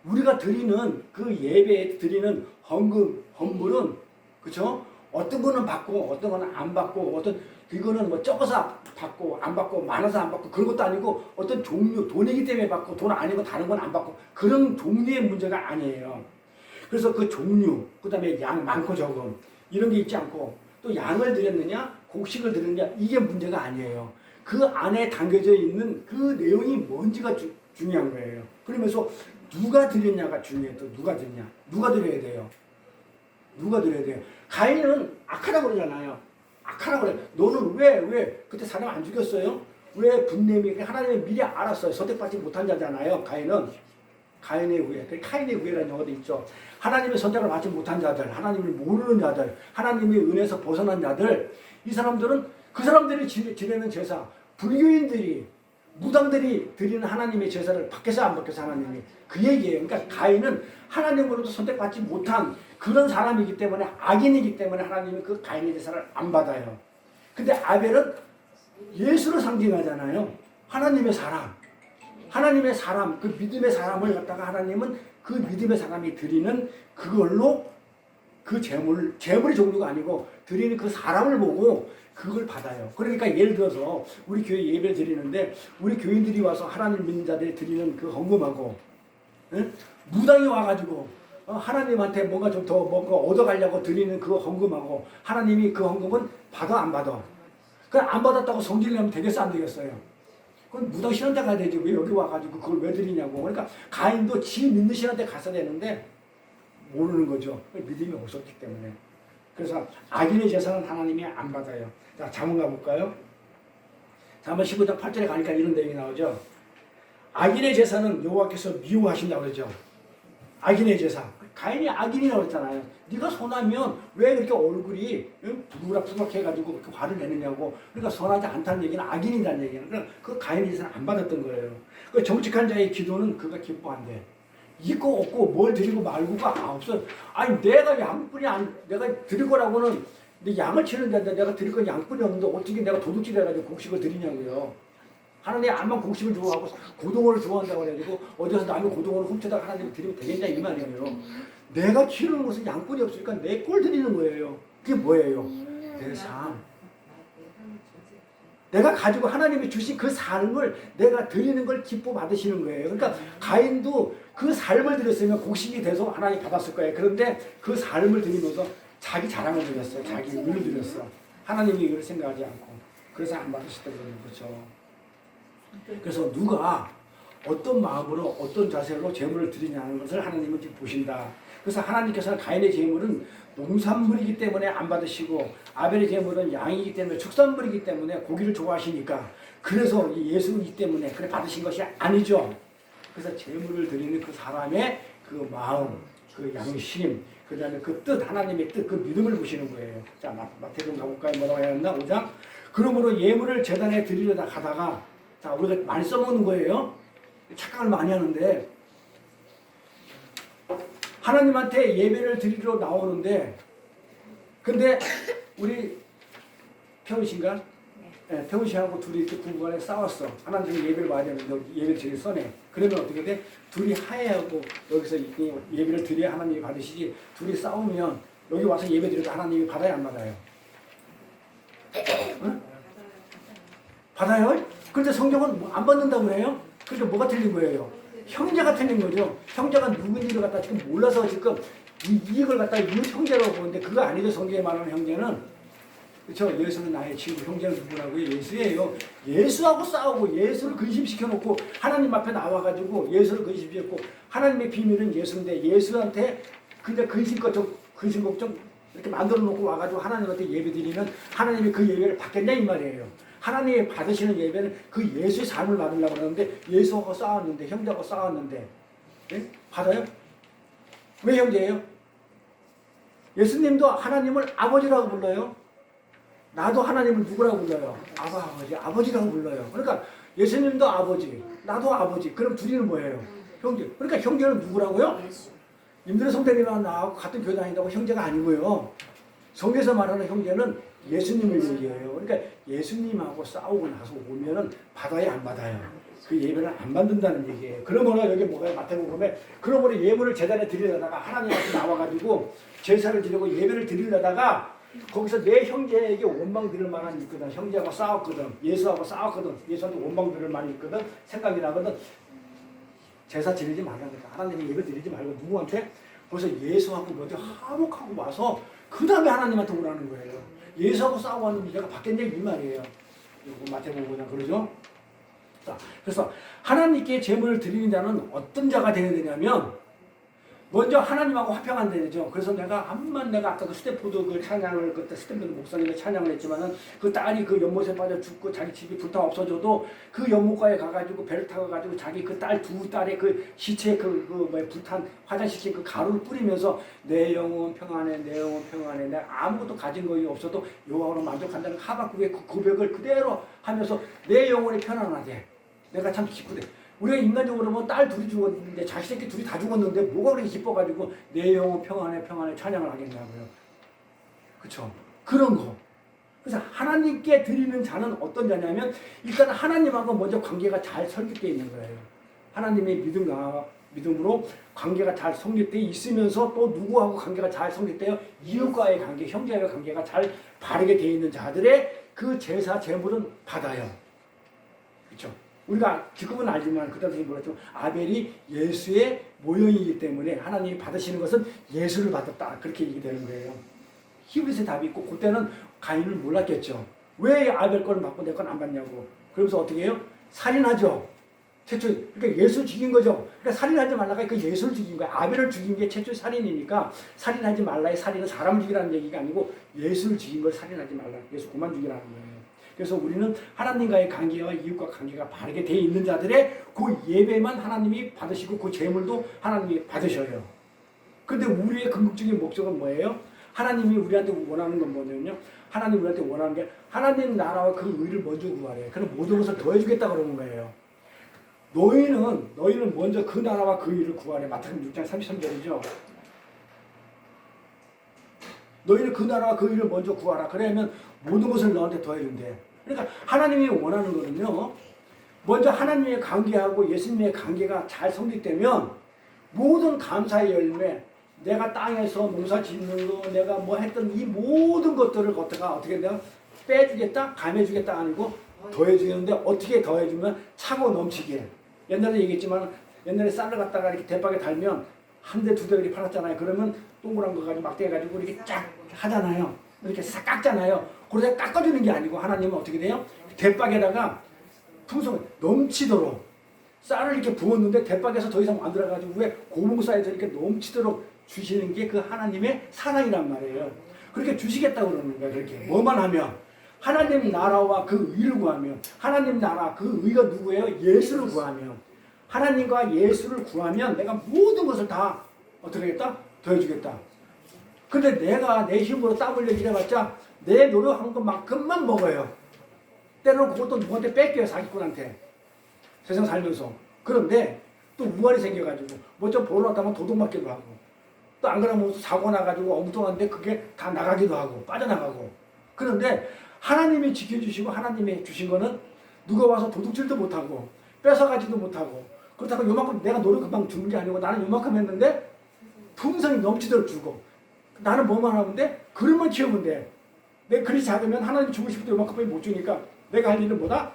A: 우리가 드리는 그 예배에 드리는 헌물은, 그렇죠? 어떤 거는 받고 어떤 거는 안 받고, 어떤 그거는 뭐 적어서 받고 안 받고 많아서 안 받고 그런 것도 아니고, 어떤 종류, 돈이기 때문에 받고 돈 아니고 다른 건 안 받고, 그런 종류의 문제가 아니에요. 그래서 그 종류, 그 다음에 양 많고 적음 이런 게 있지 않고, 또 양을 드렸느냐 곡식을 드렸느냐 이게 문제가 아니에요. 그 안에 담겨져 있는 그 내용이 뭔지가 중요한 거예요. 그러면서 누가 드렸냐가 중요해요. 또 누가 드렸냐, 누가 드려야 돼요. 누가 드려야 돼요. 가인은 악하다고 그러잖아요. 악하라고 그래. 너는 왜 그때 사람 안 죽였어요? 왜 분냄이, 하나님이 미리 알았어요. 선택받지 못한 자잖아요. 가인의 후예, 카인의 후예라는 영어도 있죠. 하나님의 선택을 받지 못한 자들, 하나님을 모르는 자들, 하나님의 은혜에서 벗어난 자들, 이 사람들은 그 사람들이 지내는 제사, 불교인들이, 무당들이 드리는 하나님의 제사를 받겠어 안 받겠어 하나님이, 그 얘기예요. 그러니까 가인은 하나님으로부터 선택받지 못한 그런 사람이기 때문에, 악인이기 때문에 하나님이 그 가인의 제사를 안 받아요. 근데 아벨은 예수를 상징하잖아요. 하나님의 사람, 그 믿음의 사람을 갖다가 하나님은 그 믿음의 사람이 드리는 그걸로 그 재물의 종류가 아니고 드리는 그 사람을 보고 그걸 받아요. 그러니까 예를 들어서 우리 교회 예배를 드리는데, 우리 교인들이 와서 하나님 믿는 자들이 드리는 그 헌금하고, 무당이 와가지고 하나님한테 뭔가 좀 더 뭔가 얻어가려고 드리는 그 헌금하고, 하나님이 그 헌금은 받아 안 받아? 그냥 안 받았다고 성질을 내면 되겠어 안 되겠어요? 그럼 무당 신한테 가야 되지, 왜 여기 와가지고 그걸 왜 드리냐고. 그러니까 가인도 지 믿는 신한테 갔어야 되는데 모르는 거죠. 믿음이 없었기 때문에. 그래서 악인의 제사는 하나님이 안 받아요. 자, 잠언 가볼까요? 잠언 15장 8절에 가니까 이런 내용이 나오죠. 악인의 제사는 여호와께서 미워하신다고 그러죠. 악인의 제사. 가인이 악인이라고 그랬잖아요. 네가 선하면 왜 그렇게 얼굴이 부글부글 해가지고 그렇게 화를 내느냐고. 그러니까 선하지 않다는 얘기는 악인이라는 얘기는. 그러니까 그 가인의 제사는 안 받았던 거예요. 그 정직한 자의 기도는 그가 기뻐한대. 있고 없고 뭘 드리고 말고가 없어. 아니 내가 양뿔이 내가 드릴 거라고는, 내 양을 치는데 내가 드릴 건 양뿔이 없는데 어떻게 내가 도둑질 해가지고 곡식을 드리냐고요. 하나님 암만 곡식을 좋아하고 고동어를 좋아한다고 해가지고 어디서 남의 고동어를 훔쳐다가 하나님 드리면 되겠냐 이 말이에요. 내가 키우는 것은 양뿔이 없으니까 내 꼴 드리는 거예요. 그게 뭐예요? 내 삶. 내가 가지고 하나님이 주신 그 삶을 내가 드리는 걸 기뻐 받으시는 거예요. 그러니까 가인도 그 삶을 드렸으면 곡식이 돼서 하나님 받았을 거예요. 그런데 그 삶을 드리면서 자기 자랑을 드렸어요. 자기 의를 드렸어. 하나님이 이걸 생각하지 않고. 그래서 안 받으셨던 거예요. 그렇죠. 그래서 누가 어떤 마음으로 어떤 자세로 제물을 드리냐는 것을 하나님은 지금 보신다. 그래서 하나님께서는 가인의 제물은 농산물이기 때문에 안 받으시고, 아벨의 제물은 양이기 때문에, 축산물이기 때문에 고기를 좋아하시니까, 그래서 예수이기 때문에 그래 받으신 것이 아니죠. 그래서 제물을 드리는 그 사람의 그 마음, 그 양심, 그 다음에 그 뜻, 하나님의 뜻, 그 믿음을 보시는 거예요. 자, 마태복음 가볼까요? 뭐라고 해야 했나? 5장. 그러므로 예물을 제단에 드리려다 가다가, 자, 우리가 많이 써먹는 거예요. 착각을 많이 하는데, 하나님한테 예배를 드리러 나오는데, 근데 우리 태훈 씨인가? 네, 태훈 씨하고 둘이 이렇게 부부간에 싸웠어. 하나님 예배를 와야 되는데 예배를 드릴 써내. 그러면 어떻게 돼? 둘이 화해하고 여기서 예배를 드려야 하나님이 받으시지. 둘이 싸우면 여기 와서 예배 드려도 하나님이 받아야 안 받아요? 응? 받아요? 근데 성경은 안 받는다고 그래요? 그러니까 뭐가 틀린 거예요? 형제가 틀린 거죠. 형제가 누군지를 갖다 지금 몰라서 지금 이익을 갖다 형제라고 보는데 그거 아니죠. 성경에 말하는 형제는. 그렇죠. 예수는 나의 친구, 형제는 누구라고요? 예수예요. 예수하고 싸우고 예수를 근심시켜놓고 하나님 앞에 나와가지고 예수를 근심시켰고 하나님의 비밀은 예수인데 예수한테 그냥 근심 걱정 이렇게 만들어놓고 와가지고 하나님한테 예배드리면 하나님이 그 예배를 받겠냐 이 말이에요. 하나님이 받으시는 예배는 그 예수의 삶을 받으려고 하는데 예수하고 싸웠는데 형제하고 싸웠는데 네? 받아요? 왜 형제예요? 예수님도 하나님을 아버지라고 불러요. 나도 하나님을 누구라고 불러요? 아버지라고 불러요. 그러니까 예수님도 아버지, 나도 아버지. 그럼 둘이는 뭐예요? 형제. 그러니까 형제는 누구라고요? 임들의 성대님하고 나하고 같은 교회 다닌다고 형제가 아니고요. 성경에서 말하는 형제는 예수님을 얘기해요. 그러니까 예수님하고 싸우고 나서 오면은 받아야 안 받아요. 그 예배를 안 받는다는 얘기예요. 그러므로 여기 뭐가 마태복음에 그러므로 예물을 제단에 드리려다가 하나님 앞에 나와가지고 제사를 드리고 예배를 드리려다가 거기서 내 형제에게 원망 들을 만한 게 있거든. 형제하고 싸웠거든. 예수하고 싸웠거든. 예수한테 원망 들을 만한 게 있거든. 생각이 나거든. 제사 지내지 말라니까. 하나님이 예배 드리지 말고 누구한테? 벌써 예수하고 먼저 화목하고 와서 그 다음에 하나님한테 오라는 거예요. 예수하고 싸워왔는데 내가 받겠냐 이 말이에요. 이거 마태복음 그냥 그러죠. 자, 그래서 하나님께 제물을 드리는 자는 어떤 자가 되어야 되냐면 먼저 하나님하고 화평한 데죠. 그래서 내가 아까 그 스태포드 그 찬양을 그때 스태포드 목사님의 찬양을 했지만은 그 딸이 그 연못에 빠져 죽고 자기 집이 불타 없어져도 그 연못가에 가가지고 배를 타고 가지고 자기 그 두 딸의 그 시체 불탄 화장시킨 그 가루를 뿌리면서 내 영혼 평안해 내 영혼 평안해 내가 아무것도 가진 것이 없어도 여호와로 만족한다는 하박국의 그 고백을 그대로 하면서 내 영혼이 편안하게 내가 참 기쁘대. 우리가 인간적으로 보면 딸 둘이 죽었는데 자식 새끼 둘이 다 죽었는데 뭐가 그렇게 기뻐가지고 내 영혼 평안해 찬양을 하겠냐고요. 그렇죠? 그런 거. 그래서 하나님께 드리는 자는 어떤 자냐면 일단 하나님하고 먼저 관계가 잘 설립되어 있는 거예요. 하나님의 믿음으로 관계가 잘 성립되어 있으면서 또 누구하고 관계가 잘 성립되어 이웃과의 관계, 형제와의 관계가 잘 바르게 되어 있는 자들의 그 제사 제물은 받아요. 그렇죠? 우리가 지금은 알지만 그때 당시 몰랐지만 아벨이 예수의 모형이기 때문에 하나님이 받으시는 것은 예수를 받았다 그렇게 얘기되는 거예요. 히브리서에 답이 있고 그때는 가인을 몰랐겠죠. 왜 아벨 거는 받고 내 건 안 받냐고. 그러면서 어떻게 해요? 살인하죠. 최초 그러니까 예수를 죽인 거죠. 그러니까 살인하지 말라가 그 예수를 죽인 거야. 아벨을 죽인 게 최초의 살인이니까 살인하지 말라의 살인은 사람 죽이라는 얘기가 아니고 예수를 죽인 걸 살인하지 말라. 예수 그만 죽이라는 거예요. 그래서 우리는 하나님과의 관계와 이웃과 관계가 바르게 되어 있는 자들의 그 예배만 하나님이 받으시고 그 제물도 하나님이 받으셔요. 근데 우리의 궁극적인 목적은 뭐예요? 하나님이 우리한테 원하는 건 뭐냐면요. 하나님 우리한테 원하는 게 하나님 나라와 그 의를 먼저 구하래. 그럼 모든 것을 더해주겠다 그러는 거예요. 너희는 먼저 그 나라와 그 의를 구하래. 마태복음 6장 33절이죠. 너희는 그 나라와 그 의를 먼저 구하라. 그러면 모든 것을 너한테 더해준대. 그러니까 하나님이 원하는 거는요. 먼저 하나님의 관계하고 예수님의 관계가 잘 성립되면 모든 감사의 열매, 내가 땅에서 농사 짓는 거, 내가 뭐 했던 이 모든 것들을 갖다가 어떻게 내가 빼주겠다, 감해주겠다 아니고 더해주는데 어떻게 더해주면 차고 넘치게. 옛날에 얘기했지만 옛날에 쌀을 갖다가 이렇게 대박에 달면 한 대 두 대 이렇게 팔았잖아요. 그러면 동그란 거 가지고 막대 가지고 이렇게 쫙 하잖아요. 이렇게 싹 깎잖아요. 그래서 깎아주는 게 아니고 하나님은 어떻게 돼요? 대박에다가 풍성 넘치도록 쌀을 이렇게 부었는데 대박에서 더 이상 안 들어가지고 왜 고봉사에서 이렇게 넘치도록 주시는 게 그 하나님의 사랑이란 말이에요. 그렇게 주시겠다고 그러는 거예요. 그렇게 뭐만 하면 하나님 나라와 그 의를 구하면 하나님 나라 그 의가 누구예요? 예수를 구하면 하나님과 예수를 구하면 내가 모든 것을 다 어떻게 하겠다? 더해주겠다. 근데 내가 내 힘으로 땀 흘려 일해봤자 내 노력한 것만큼만 먹어요. 때로는 그것도 누구한테 뺏겨요. 사기꾼한테. 세상 살면서. 그런데 또 우환이 생겨가지고 뭐 좀 보러 왔다면 도둑맞기도 하고 또 안 그러면 사고 나가지고 엉뚱한데 그게 다 나가기도 하고 빠져나가고. 그런데 하나님이 지켜주시고 하나님이 주신 거는 누가 와서 도둑질도 못하고 뺏어가지도 못하고 그렇다고 요만큼 내가 노력 금방 주는 게 아니고 나는 요만큼 했는데 풍성이 넘치도록 주고 나는 뭐만 하면 돼? 그릇만 키우면 돼. 내 그릇이 작으면 하나님 주고 싶을 때 요만큼밖에 못 주니까 내가 할 일은 뭐다?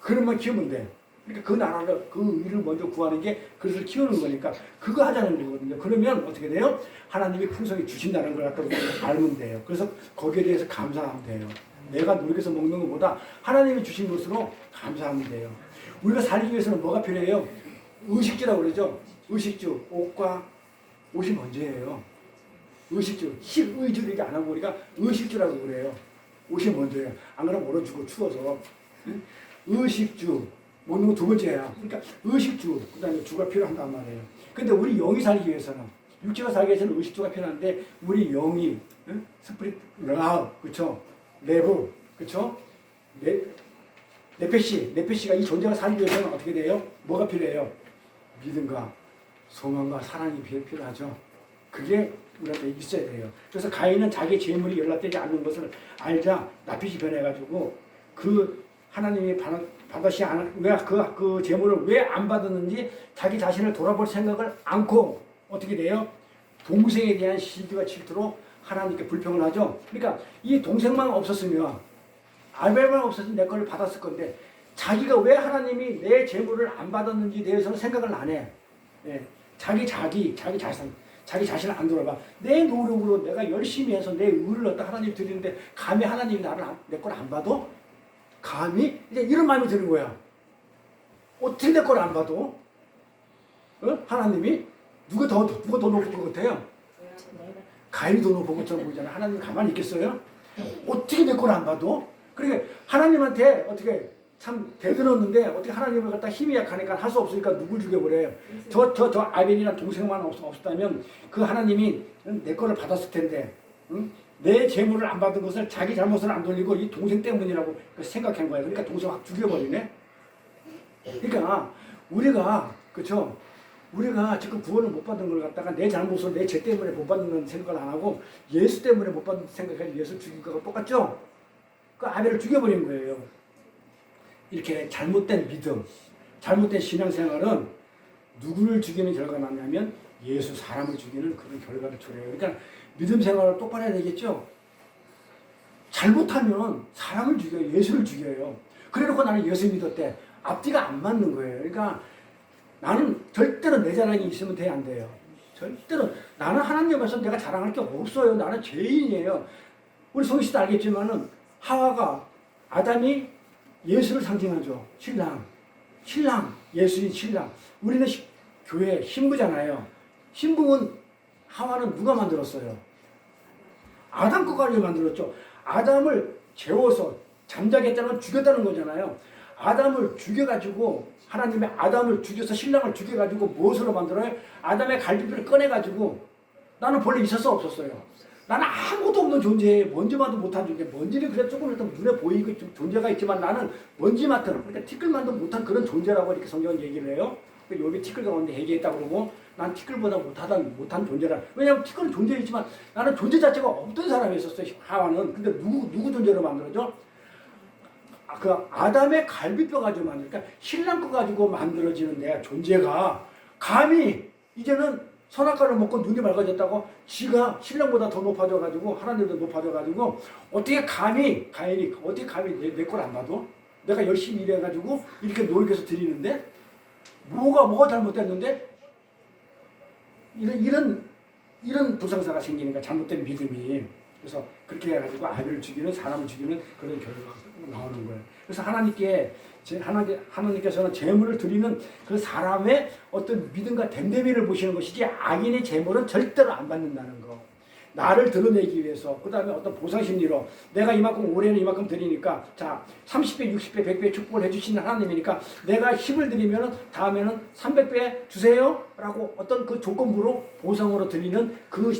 A: 그릇만 키우면 돼. 그러니까 그 나라를 그 일을 먼저 구하는 게 그릇을 키우는 거니까 그거 하자는 거거든요. 그러면 어떻게 돼요? 하나님이 풍성히 주신다는 걸 갖다 알면 돼요. 그래서 거기에 대해서 감사하면 돼요. 내가 노력해서 먹는 것보다 하나님이 주신 것으로 감사하면 돼요. 우리가 살기 위해서는 뭐가 필요해요? 의식주라고 그러죠. 의식주, 옷이 먼저예요. 의식주, 식의주를 이렇게 안 하고 우리가 의식주라고 그래요. 옷이 먼저예요. 안 그러면 얼어 죽어 추워서. 의식주, 먹는 거 두 번째야. 그러니까 의식주, 그 다음에 주가 필요한단 말이에요. 근데 우리 영이 살기 위해서는, 육체가 살기 위해서는 의식주가 필요한데, 우리 영이, 스프릿, 라우, 그쵸? 내부, 그쵸? 네페시가 이 존재가 살기 위해서는 어떻게 돼요? 뭐가 필요해요? 믿음과 소망과 사랑이 필요하죠. 그게 우리한테 있어야 돼요. 그래서 가인은 자기 재물이 연락되지 않는 것을 알자 낯빛이 변해가지고 그 하나님이 받으시 않은 그 재물을 왜 안 받았는지 자기 자신을 돌아볼 생각을 않고 어떻게 돼요? 동생에 대한 시기와 질투로 하나님께 불평을 하죠. 그러니까 이 동생만 없었으면 아벨만 없었으면 내 거를 받았을 건데 자기가 왜 하나님이 내 재물을 안 받았는지 대해서는 생각을 안 해. 예. 자기 자신을 안 돌아봐. 내 노력으로 내가 열심히 해서 내 의를 얻다 하나님 드리는데 감히 하나님이 내 걸 안 봐도? 감히? 이제 이런 마음이 드는 거야. 어떻게 내 걸 안 봐도? 하나님이? 누가 더 높은 것 같아요? 가인이 더 높은 것처럼 보이잖아. 하나님 가만히 있겠어요? 어떻게 내 걸 안 봐도? 그러니까 하나님한테 어떻게 참 대들었는데 어떻게 하나님을 갖다 힘이 약하니까 할 수 없으니까 누굴 죽여버려요. 저 아벨이나 동생만 없었다면 그 하나님이 내 거를 받았을 텐데 내 재물을 안 받은 것을 자기 잘못을 안 돌리고 이 동생 때문이라고 생각한 거예요. 그러니까 동생 확 죽여버리네. 그러니까 우리가 그렇죠. 우리가 지금 구원을 못 받은 걸 갖다가 내 잘못을 내 죄 때문에 못 받는 생각을 안 하고 예수 때문에 못 받는 생각을 예수 죽인 거하고 똑같죠? 그 아벨을 죽여버린 거예요. 이렇게 잘못된 믿음, 잘못된 신앙생활은 누구를 죽이는 결과가 나냐면 예수 사람을 죽이는 그런 결과를 초래해요. 그러니까 믿음 생활을 똑바로 해야 되겠죠? 잘못하면 사람을 죽여요. 예수를 죽여요. 그래놓고 나는 예수 믿었대. 앞뒤가 안 맞는 거예요. 그러니까 나는 절대로 내 자랑이 있으면 돼, 안 돼요. 절대로. 나는 하나님 앞에서 내가 자랑할 게 없어요. 나는 죄인이에요. 우리 성희 씨도 알겠지만은 하와가, 아담이 예수를 상징하죠. 신랑, 예수인 신랑. 우리는 교회 신부잖아요. 신부는 하와는 누가 만들었어요? 아담 거가지고 만들었죠. 아담을 재워서 잠자게 했다는 건 죽였다는 거잖아요. 아담을 죽여가지고 하나님의 아담을 죽여서 신랑을 죽여가지고 무엇으로 만들어요? 아담의 갈비뼈를 꺼내가지고 나는 본래 있었어 없었어요? 나는 아무것도 없는 존재에 먼지 만도 못한 존재. 먼지는 그래 조금 일단 눈에 보이고 존재가 있지만 나는 먼지 맡은 그러니까 티끌만도 못한 그런 존재라고 이렇게 성경은 얘기를 해요. 여기 티끌 가운데 해계했다고 그러고 난 티끌보다 못한 존재라. 왜냐하면 티끌은 존재이지만 나는 존재 자체가 없던 사람이었어요. 하와는. 근데 누구 존재로 만들어져? 그 아담의 갈비뼈 가지고 그러니까 신랑 거 가지고 만들어지는 내 존재가 감히 이제는 선악과를 먹고 눈이 밝아졌다고 지가 신랑보다 더 높아져가지고 하나님도 높아져가지고 어떻게 감히 가인이 어떻게 감히 내 걸 안 봐도 내가 열심히 일해가지고 이렇게 노력해서 드리는데 뭐가 잘못됐는데 이런 불상사가 생기니까 잘못된 믿음이 그래서 그렇게 해가지고 아벨을 죽이는 사람을 죽이는 그런 결과가 나오는 거예요. 그래서 하나님께서는 재물을 드리는 그 사람의 어떤 믿음과 됨됨이를 보시는 것이지 악인의 재물은 절대로 안 받는다는 거. 나를 드러내기 위해서, 그 다음에 어떤 보상심리로 내가 이만큼 올해는 이만큼 드리니까 자 30배, 60배, 100배 축복을 해주시는 하나님이니까 내가 힘을 드리면 다음에는 300배 주세요 라고 어떤 그 조건부로 보상으로 드리는 그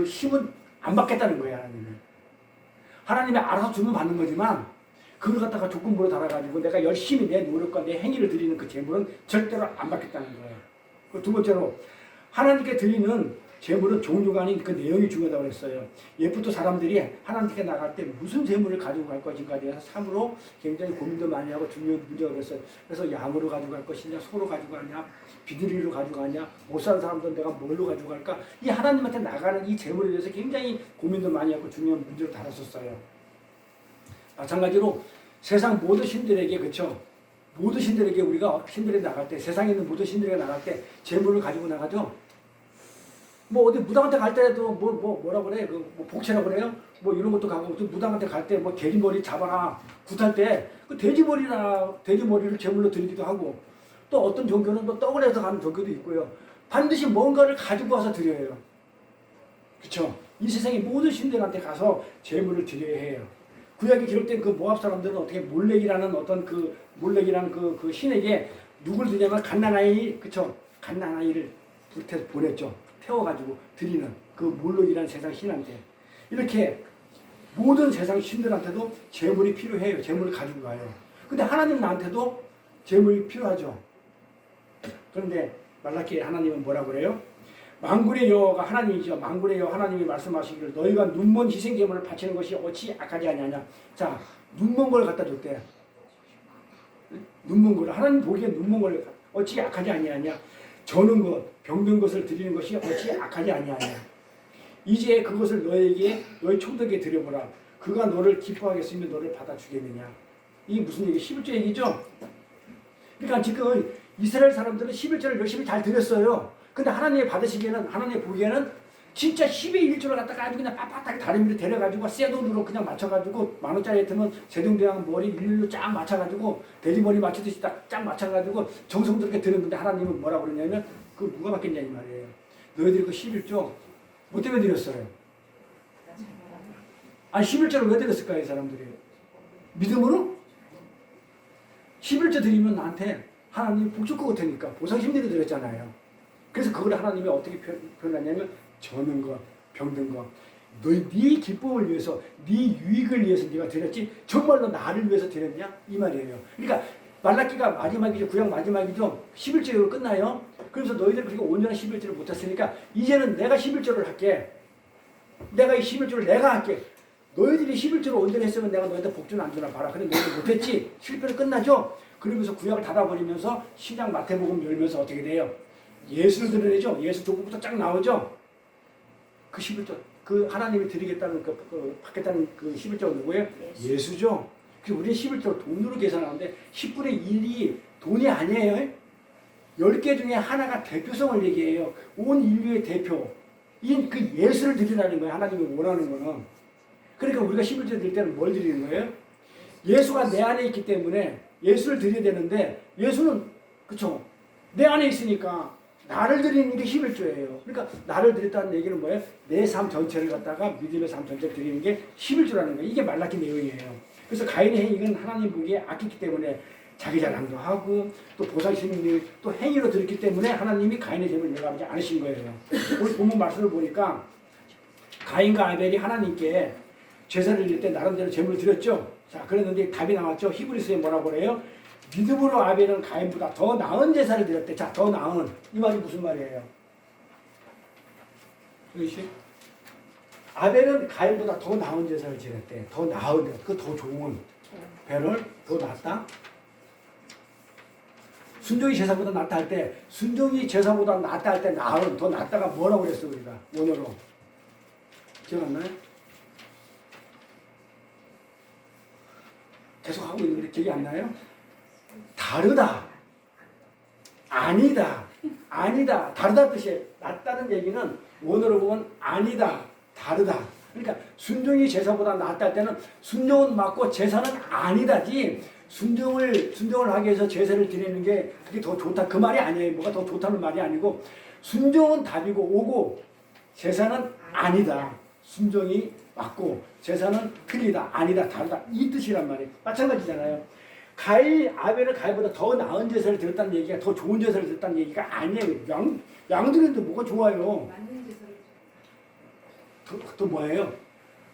A: 힘은 안 받겠다는 거예요. 하나님이 알아서 주면 받는 거지만 그걸 갖다가 조건부로 달아가지고 내가 열심히 내 노력과 내 행위를 드리는 그 재물은 절대로 안 받겠다는 거예요. 두 번째로 하나님께 드리는 재물은 종류가 아닌 그 내용이 중요하다고 했어요. 예부터 사람들이 하나님께 나갈 때 무슨 재물을 가지고 갈 것인가에 대해서 참으로 굉장히 고민도 많이 하고 중요한 문제가 됐어요. 그래서 양으로 가지고 갈 것이냐, 소로 가지고 가냐, 비둘기로 가지고 가냐, 못 사는 사람들은 내가 뭘로 가지고 갈까? 이 하나님한테 나가는 이 재물에 대해서 굉장히 고민도 많이 하고 중요한 문제를 다뤘었어요. 마찬가지로 세상 모든 신들에게, 그렇죠? 모든 신들에게 우리가 신들에 나갈 때, 세상에 있는 모든 신들에게 나갈 때 재물을 가지고 나가죠. 뭐 어디 무당한테 갈 때도 뭐라 그래, 뭐 복채라고 그래요? 뭐 이런 것도 가고, 또 무당한테 갈 때 뭐 돼지머리 잡아라 굿할 때 그 돼지머리를 제물로 드리기도 하고, 또 어떤 종교는 또 떡을 해서 가는 종교도 있고요. 반드시 뭔가를 가지고 와서 드려요. 그렇죠? 이 세상의 모든 신들한테 가서 제물을 드려야 해요. 구약에 기록된 그 모압 사람들은 어떻게 몰렉이라는 그 신에게 누굴 드냐면 갓난아이, 그쵸? 갓난아이를 불태서 보냈죠. 태워가지고 드리는 그 몰렉이라는 세상 신한테. 이렇게 모든 세상 신들한테도 재물이 필요해요. 재물을 가지고 가요. 근데 하나님 나한테도 재물이 필요하죠. 그런데 말라기에 하나님은 뭐라고 그래요? 만군의 여호와가 하나님이죠. 만군의 여호와 하나님이 말씀하시기를 너희가 눈먼 희생 제물을 바치는 것이 어찌 악하지 아니하냐. 자, 눈먼 걸 갖다 줬대. 눈먼 걸, 하나님 보기에 눈먼 걸 어찌 악하지 아니하냐. 저는 것, 병든 것을 드리는 것이 어찌 악하지 아니하냐. 이제 그것을 너희 총독에게 드려보라. 그가 너를 기뻐하겠으며 너를 받아주겠느냐. 이게 무슨 얘기? 11조 얘기죠. 그러니까 지금 이스라엘 사람들은 11조를 열심히 잘 드렸어요. 근데 하나님이 받으시기에는, 하나님이 보기에는 진짜 10의 1조를 갖다가 아주 그냥 빳빳하게 다리 위로 데려가지고 새 돈으로 그냥 맞춰가지고 10,000원짜리 들면 세종대왕 머리 일일로 쫙 맞춰가지고 돼지머리 맞추듯이 쫙 맞춰가지고 정성스럽게 드렸는데 하나님은 뭐라고 그러냐면 그거 누가 받겠냐 이 말이에요. 너희들이 그 11조 뭐 때문에 드렸어요? 아니 11조를 왜 드렸을까요 이 사람들이? 믿음으로? 11조 드리면 나한테 하나님이 복 줄 것 같으니까 보상심리로 드렸잖아요. 그래서 그걸 하나님이 어떻게 표현하냐면 저는 것, 병든 것, 네 기쁨을 위해서, 네 유익을 위해서 네가 드렸지 정말로 나를 위해서 드렸냐? 이 말이에요. 그러니까 말라기가 마지막이죠. 구약 마지막이죠. 11조로 끝나요. 그래서 너희들 그렇게 온전한 11조를 못했으니까 이제는 내가 11조를 할게. 내가 이 11조를 내가 할게. 너희들이 11조를 온전히 했으면 내가 너희한테 복주는 안 주나 봐라. 근데 너희들 못했지. 실패로 끝나죠. 그러면서 구약을 닫아버리면서 신약 마태복음 열면서 어떻게 돼요? 예수를 드러내죠. 예수 조국부터 쫙 나오죠. 그 11조, 그 하나님이 드리겠다는 받겠다는 그 11조가 누구예요? 예수죠. 그래서 우리는 11조를 돈으로 계산하는데 10분의 1이 돈이 아니에요. 10개 중에 하나가 대표성을 얘기해요. 온 인류의 대표. 그 예수를 드리라는 거예요. 하나님이 원하는 거는. 그러니까 우리가 11조 드릴 때는 뭘 드리는 거예요? 예수가 내 안에 있기 때문에 예수를 드려야 되는데 예수는 그쵸? 내 안에 있으니까 나를 드리는 게 11조예요. 그러니까 나를 드렸다는 얘기는 뭐예요? 내 삶 전체를 갖다가 믿음의 삶 전체를 드리는 게 11조라는 거예요. 이게 말라기 내용이에요. 그래서 가인의 행위는 하나님 보기에 악했기 때문에 자기 자랑도 하고 또 보살심이 또 행위로 드렸기 때문에 하나님이 가인의 죄를 용납하지 않으신 거예요. 오늘 본문 말씀을 보니까 가인과 아벨이 하나님께 제사를 드릴 때 나름대로 제물을 드렸죠. 자, 그랬는데 답이 나왔죠. 히브리서에 뭐라고 그래요? 믿음으로 아벨은 가인보다 더 나은 제사를 드렸대. 자, 더 나은. 이 말이 무슨 말이에요? 그것이 아벨은 가인보다 더 나은 제사를 드렸대. 더 나은, 그 더 좋은. 벨을 더 낫다. 순종이 제사보다 낫다 할 때, 순종이 제사보다 낫다 할 때 나은, 더 낫다가 뭐라고 그랬어 우리가 원어로? 기억 안 나요? 계속 하고 있는데 기억이 안 나요? 다르다. 아니다. 아니다. 다르다 뜻이에요. 낫다는 얘기는 원어로 보면 아니다. 다르다. 그러니까 순종이 제사보다 낫다 할 때는 순종은 맞고 제사는 아니다지 순종을 하기 위해서 제사를 드리는 게 그게 더 좋다. 그 말이 아니에요. 뭐가 더 좋다는 말이 아니고 순종은 답이고 오고 제사는 아니다. 순종이 맞고 제사는 틀리다. 아니다. 다르다. 이 뜻이란 말이에요. 마찬가지잖아요. 아벨을 가인보다 더 나은 제사를 드렸다는 얘기가 더 좋은 제사를 드렸다는 얘기가 아니에요. 양들인데 뭐가 좋아요.
B: 맞는 제사를
A: 또 뭐예요?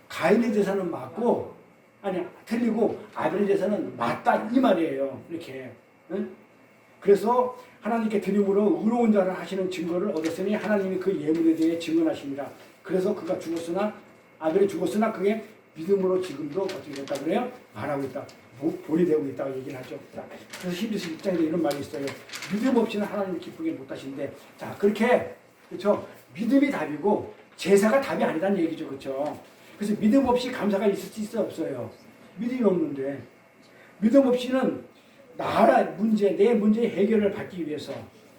A: 가인의 제사는 맞고 아니 틀리고 아벨의 제사는 맞다 이 말이에요. 이렇게. 응? 그래서 하나님께 드림으로 의로운 자를 하시는 증거를 얻었으니 하나님이 그 예물에 대해 증언하십니다. 그래서 그가 죽었으나 아벨이 죽었으나 그게 믿음으로 지금도 어떻게 됐다 그래요? 말하고 있다. 본이 되고 있다고 얘기를 하죠. 자, 그래서 히브리서 6장에 이런 말이 있어요. 믿음 없이는 하나님을 기쁘게 못하신데, 자 그렇게 그렇죠. 믿음이 답이고 제사가 답이 아니라는 얘기죠, 그렇죠. 그래서 믿음 없이 감사가 있을 수 있어 없어요. 믿음이 없는데 믿음 없이는 나라 문제, 내 문제의 해결을 받기 위해서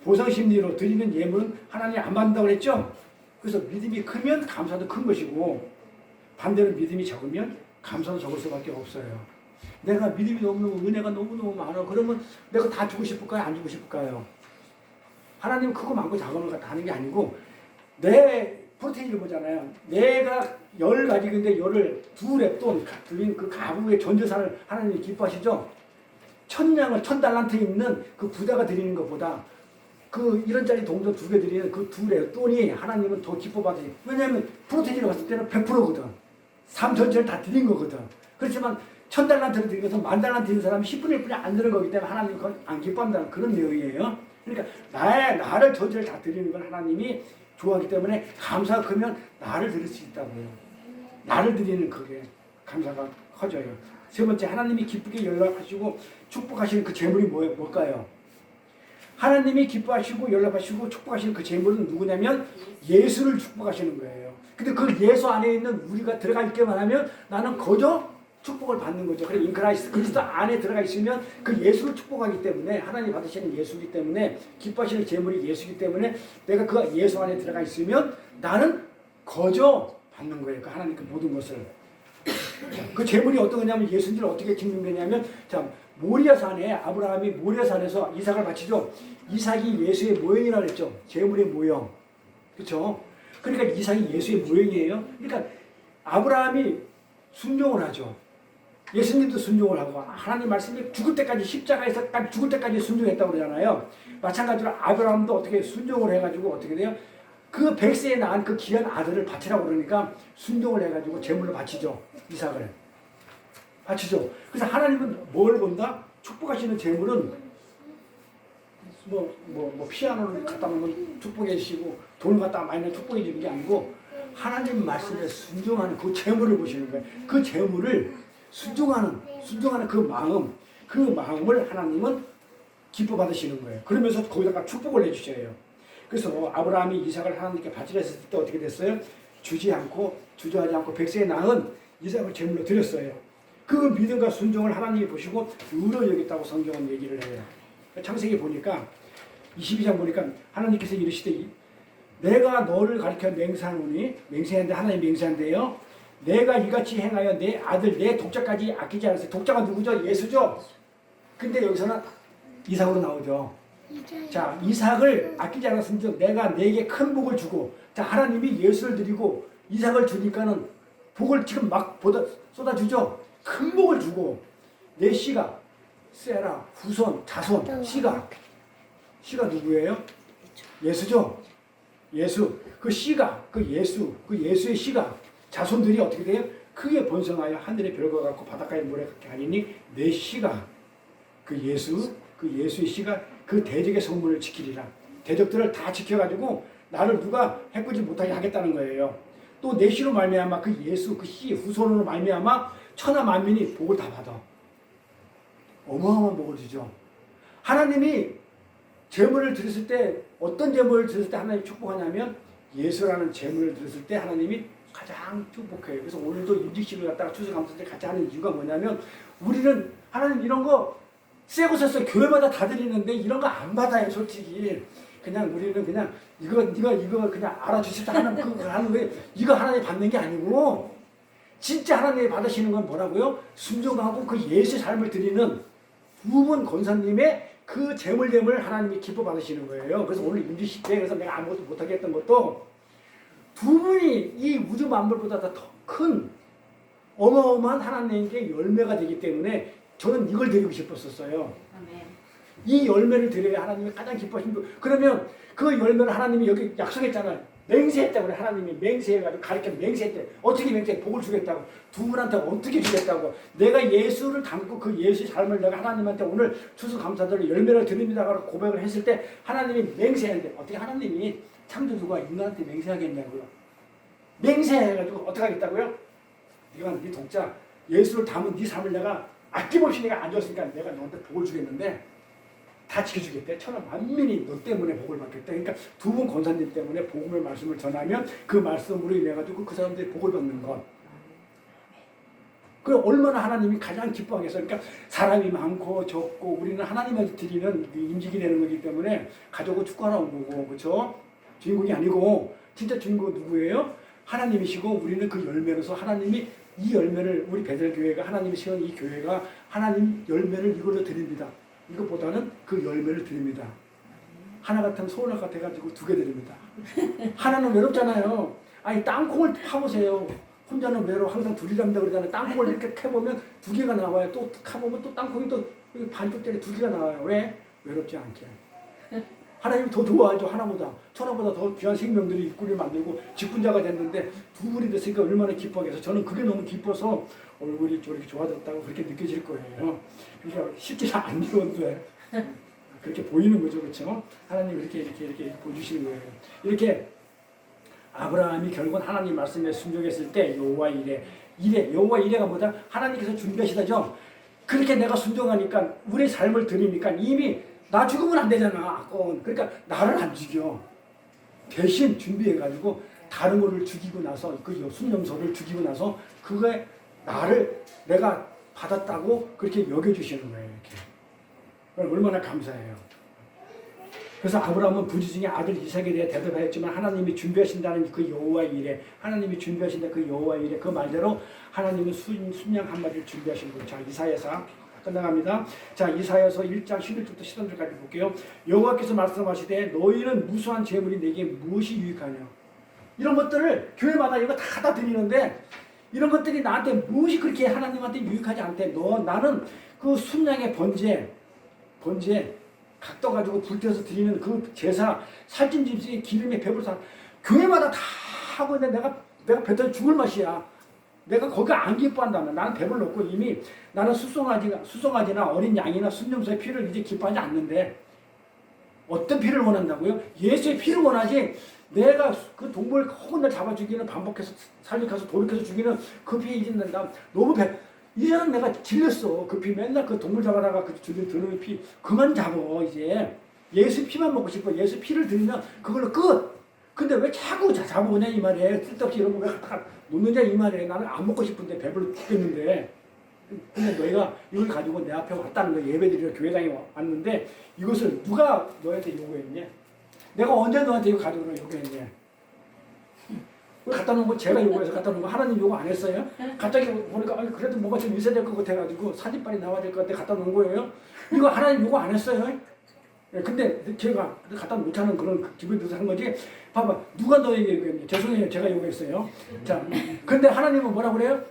A: 보상 심리로 드리는 예물은 하나님 안 받는다고 그랬죠. 그래서 믿음이 크면 감사도 큰 것이고 반대로 믿음이 적으면 감사도 적을 수밖에 없어요. 내가 믿음이 너무너무 은혜가 너무너무 많아. 그러면 내가 다 주고 싶을까요? 안 주고 싶을까요? 하나님은 크고 많고 작은 걸 다 하는 게 아니고 내 프로테인을 보잖아요. 내가 10가지인데 열을 2랩돈 드린 그 가부의 전재산을 하나님이 기뻐하시죠? 1000양을 1000달란트 있는 그 부자가 드리는 것보다 그 1원짜리 동전 2개 드리는 그 2랩돈이 하나님은 더 기뻐받으시. 왜냐하면 프로테인을 봤을 때는 100%거든. 삶 전체를 다 드린 거거든. 그렇지만 1000달란트를 드린 것은 10,000달란트 드린 사람이 10분의 1뿐이 안 드는 거기 때문에 하나님은 그걸 안 기뻐한다는 그런 내용이에요. 그러니까 나를 전체를 다 드리는 걸 하나님이 좋아하기 때문에 감사가 크면 나를 드릴 수 있다고요. 나를 드리는 그게 감사가 커져요. 세 번째, 하나님이 기쁘게 연락하시고 축복하시는 그 재물이 뭘까요? 하나님이 기뻐하시고 연락하시고 축복하시는 그 재물은 누구냐면 예수를 축복하시는 거예요. 근데 그 예수 안에 있는 우리가 들어가 있기만 하면 나는 거저 축복을 받는 거죠. 그래, 인크라이스트 그리스도 안에 들어가 있으면 그 예수를 축복하기 때문에 하나님 받으시는 예수이기 때문에 기뻐하시는 재물이 예수이기 때문에 내가 그 예수 안에 들어가 있으면 나는 거저 받는 거예요. 그 하나님 그 모든 것을. 그 재물이 어떤 거냐면 예수님을 어떻게 증명되냐면 자 모리아산에 아브라함이 모리아산에서 이삭을 바치죠. 이삭이 예수의 모형이라고 했죠. 재물의 모형. 그렇죠? 그러니까 이삭이 예수의 모형이에요. 그러니까 아브라함이 순종을 하죠. 예수님도 순종을 하고 하나님 말씀이 죽을 때까지 십자가에서까지 죽을 때까지 순종했다고 그러잖아요. 마찬가지로 아브라함도 어떻게 순종을 해가지고 어떻게 돼요? 그 100세에 낳은 그 귀한 아들을 바치라고 그러니까 순종을 해가지고 제물로 바치죠. 이삭을 바치죠. 그래서 하나님은 뭘 본다? 축복하시는 제물은 피아노를 갖다 놓으면 축복해 주시고 돈을 갖다 많이 넣으면 축복해 주는 게 아니고 하나님 말씀에 순종하는 그 제물을 보시는 거예요. 그 제물을 순종하는 그 마음을 하나님은 기뻐 받으시는 거예요. 그러면서 거기다가 축복을 해주셔요. 그래서 아브라함이 이삭을 하나님께 바치려 했을 때 어떻게 됐어요? 주저하지 않고 100세에 낳은 이삭을 제물로 드렸어요. 그 믿음과 순종을 하나님이 보시고 의로 여겼다고 성경은 얘기를 해요. 창세기 보니까 22장 보니까 하나님께서 이르시되 내가 너를 가리켜 맹세하는데 하나님 맹세한대요. 내가 이같이 행하여 내 아들 내 독자까지 아끼지 않았어요. 독자가 누구죠? 예수죠. 근데 여기서는 이삭으로 나오죠. 자, 이삭을 아끼지 않았으면 내가 내게 큰 복을 주고 자 하나님이 예수를 드리고 이삭을 주니까는 복을 지금 막 쏟아주죠. 큰 복을 주고 내 씨가 세라 후손 자손 씨가 누구예요? 예수죠. 예수 그 씨가 그 예수의 씨가 자손들이 어떻게 돼요? 크게 번성하여 하늘의 별과 같고 바닷가의 모래 같게 하리니 내 씨가 그 예수의 씨가 그 대적의 성문을 지키리라. 대적들을 다 지켜가지고 나를 누가 해꾸지 못하게 하겠다는 거예요. 또 내 씨로 말미암아 그 예수 그 씨 후손으로 말미암아 천하 만민이 복을 다 받아. 어마어마한 복을 주죠. 하나님이 제물을 드렸을 때 어떤 제물을 드렸을 때 하나님이 축복하냐면 예수라는 제물을 드렸을 때 하나님이 가장 축복해요. 그래서 오늘도 임직식을 갖다가 추수감사절 같이 하는 이유가 뭐냐면 우리는 하나님 이런 거 세고 샀어요. 교회마다 다 드리는데 이런 거 안 받아요. 솔직히 그냥 우리는 그냥 이거 그냥 알아주시다 하는 그거 하는 거예요. 이거 하나님 받는 게 아니고 진짜 하나님이 받으시는 건 뭐라고요? 순종하고 그 예수의 삶을 드리는 부분 권사님의 그 재물됨을 하나님이 기뻐 받으시는 거예요. 그래서 오늘 임직식 때 그래서 내가 아무것도 못하게 했던 것도 두 분이 이 우주 만물보다 더 큰 어마어마한 하나님께 열매가 되기 때문에 저는 이걸 드리고 싶었었어요.
B: 아멘.
A: 이 열매를 드려야 하나님이 가장 기뻐하시는 거. 그러면 그 열매를 하나님이 여기 약속했잖아요. 맹세했다고 그래. 하나님이 맹세해가지고 가르쳐 맹세했대. 어떻게 맹세해? 복을 주겠다고. 두 분한테 어떻게 주겠다고. 내가 예수를 담고 그 예수의 삶을 내가 하나님한테 오늘 추수감사절에 열매를 드립니다라고 고백을 했을 때 하나님이 맹세했는데 어떻게 하나님이 창조주가 인간한테 맹세하겠냐고요. 맹세해가지고 어떻게 하겠다고요? 네가 네 독자 예수를 담은 네 삶을 내가 아낌없이 내가 안 줬으니까 내가 너한테 복을 주겠는데 다 지켜주겠대. 천하 만민이 너 때문에 복을 받겠대. 그러니까 두 분 권사님 때문에 복음의 말씀을 전하면 그 말씀으로 인해 가지고 그 사람들이 복을 받는 것. 그 얼마나 하나님이 가장 기뻐하겠어요. 그러니까 사람이 많고 적고 우리는 하나님한테 드리는 임직이 되는 거기 때문에 가족을 축구하러 온 거고, 그렇죠? 주인공이 아니고 진짜 주인공은 누구예요? 하나님이시고 우리는 그 열매로서 하나님이 이 열매를 우리 베델교회가 하나님이 세운 이 교회가 하나님 열매를 이걸로 드립니다. 이것보다는 그 열매를 드립니다. 하나 같으면 소원할 것 같아가지고 두 개 드립니다. 하나는 외롭잖아요. 아니 땅콩을 파보세요. 혼자는 외로워. 항상 둘이 잡는다 그러잖아요. 땅콩을 이렇게 캐보면 두 개가 나와요. 또 캐보면 또 땅콩이 또 반쪽짜리 두 개가 나와요. 왜? 외롭지 않게. 하나님이 더 좋아하죠. 하나보다. 천하보다 더 귀한 생명들이 입구를 만들고 직분자가 됐는데 두 분이 됐으니까 얼마나 기뻐하겠어요. 저는 그게 너무 기뻐서 얼굴이 저렇게 좋아졌다고 그렇게 느껴질 거예요. 그러니까 실제 안 좋은데 그렇게 보이는 거죠. 그렇죠? 하나님이 이렇게 보여주시는 거예요. 이렇게 아브라함이 결국은 하나님 말씀에 순종했을 때 여호와 이레 여호와 이레가 뭐다? 하나님께서 준비하시다죠. 그렇게 내가 순종하니까 우리 삶을 드리니까 이미 나 죽으면 안 되잖아. 그러니까 나를 안 죽여. 대신 준비해가지고 다른 거를 죽이고 나서 그 순념소를 죽이고 나서 그거에 나를 내가 받았다고 그렇게 여겨주시는 거예요. 이렇게. 얼마나 감사해요. 그래서 아브라함은 부지 중에 아들 이삭에 대해 대답하였지만 하나님이 준비하신다는 그 여호와 이레, 하나님이 준비하신다 그 여호와 이레 그 말대로 하나님은 순양 한 마리를 준비하신 거예요. 자, 이사야서 끝나갑니다. 자, 이사야서 1장 11절부터 13절까지 볼게요. 여호와께서 말씀하시되 너희는 무수한 재물이 내게 무엇이 유익하냐. 이런 것들을 교회마다 이거 다 드리는데 이런 것들이 나한테 무엇이 그렇게 하나님한테 유익하지 않대. 나는 그 순양의 번제 각도 가지고 불태워서 드리는 그 제사 살찐 짐승의 기름에 배불러서 교회마다 다 하고 있는데 내가 배터리 죽을 맛이야. 내가 거기가 안 기뻐한다면 나는 배불렀고 이미 나는 수송아지나 어린 양이나 순념소의 피를 이제 기뻐하지 않는데 어떤 피를 원한다고요? 예수의 피를 원하지. 내가 그 동물 허군날 잡아 죽이는 반복해서 살리켜서 돌이켜서 죽이는 그 피에 이제 나 너무 이제는 내가 질렸어. 그 피 맨날 그 동물 잡아다가 그 드는 피 그만 잡어. 이제 예수 피만 먹고 싶어. 예수 피를 드리면 그걸로 끝. 근데 왜 자꾸 잡아오냐 이 말이에요. 쓸데없이 이런 거 왜 갖다가 놓느냐 이 말이에요. 나는 안 먹고 싶은데 배불러 죽겠는데. 근데 너희가 이걸 가지고 내 앞에 왔다는 거야. 예배드리러 교회당에 왔는데 이것을 누가 너한테 요구했냐? 내가 언제 너한테 이거 가져오라고 요구했냐? 갖다 놓은 거 제가 요구해서 갖다 놓은 거 하나님 요구 안 했어요? 갑자기 보니까 아니 그래도 뭐가 좀 있어야 될 것 같아가지고 사진 빨리 나와야 될 것 같아 갖다 놓은 거예요? 이거 하나님 요구 안 했어요? 근데 제가 갖다 놓자는 그런 기분이 들어서 한 거지. 봐봐 누가 너에게 요구했냐? 죄송해요 제가 요구했어요. 자, 근데 하나님은 뭐라 그래요?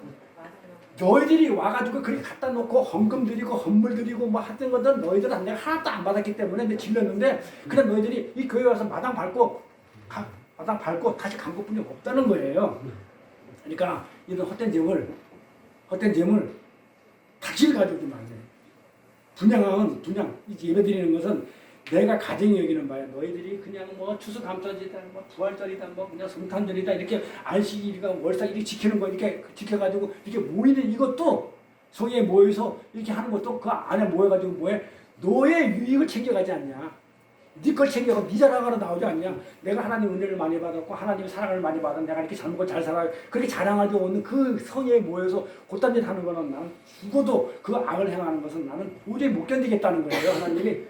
A: 너희들이 와가지고 그렇게 갖다 놓고 헌금 드리고 헌물 드리고 뭐 하던 것들 너희들은 내가 하나도 안 받았기 때문에 내가 질렸는데 그냥 너희들이 이 교회 와서 마당 밟고 다시 간 것뿐이 없다는 거예요. 그러니까 이런 헛된 재물 다시 가져오지 말래. 분양 예배 드리는 것은 내가 가정이 여기는 바야. 너희들이 그냥 뭐 추수감사절이다, 뭐 부활절이다, 뭐 그냥 성탄절이다 이렇게 안식일이가 월삭 이렇게 지키는 거 이렇게 지켜가지고 이렇게 모이는 이것도 성에 모여서 이렇게 하는 것도 그 안에 모여가지고 뭐해? 너의 유익을 챙겨가지 않냐? 네 걸 챙겨가고 네 자랑하러 나오지 않냐? 내가 하나님 은혜를 많이 받았고 하나님 사랑을 많이 받은 내가 이렇게 잘 먹고 잘 살아 그렇게 자랑하지 않는 그 성에 모여서 곧단짓 하는 거는 나는 죽어도 그 악을 행하는 것은 나는 도저히 못 견디겠다는 거예요. 하나님이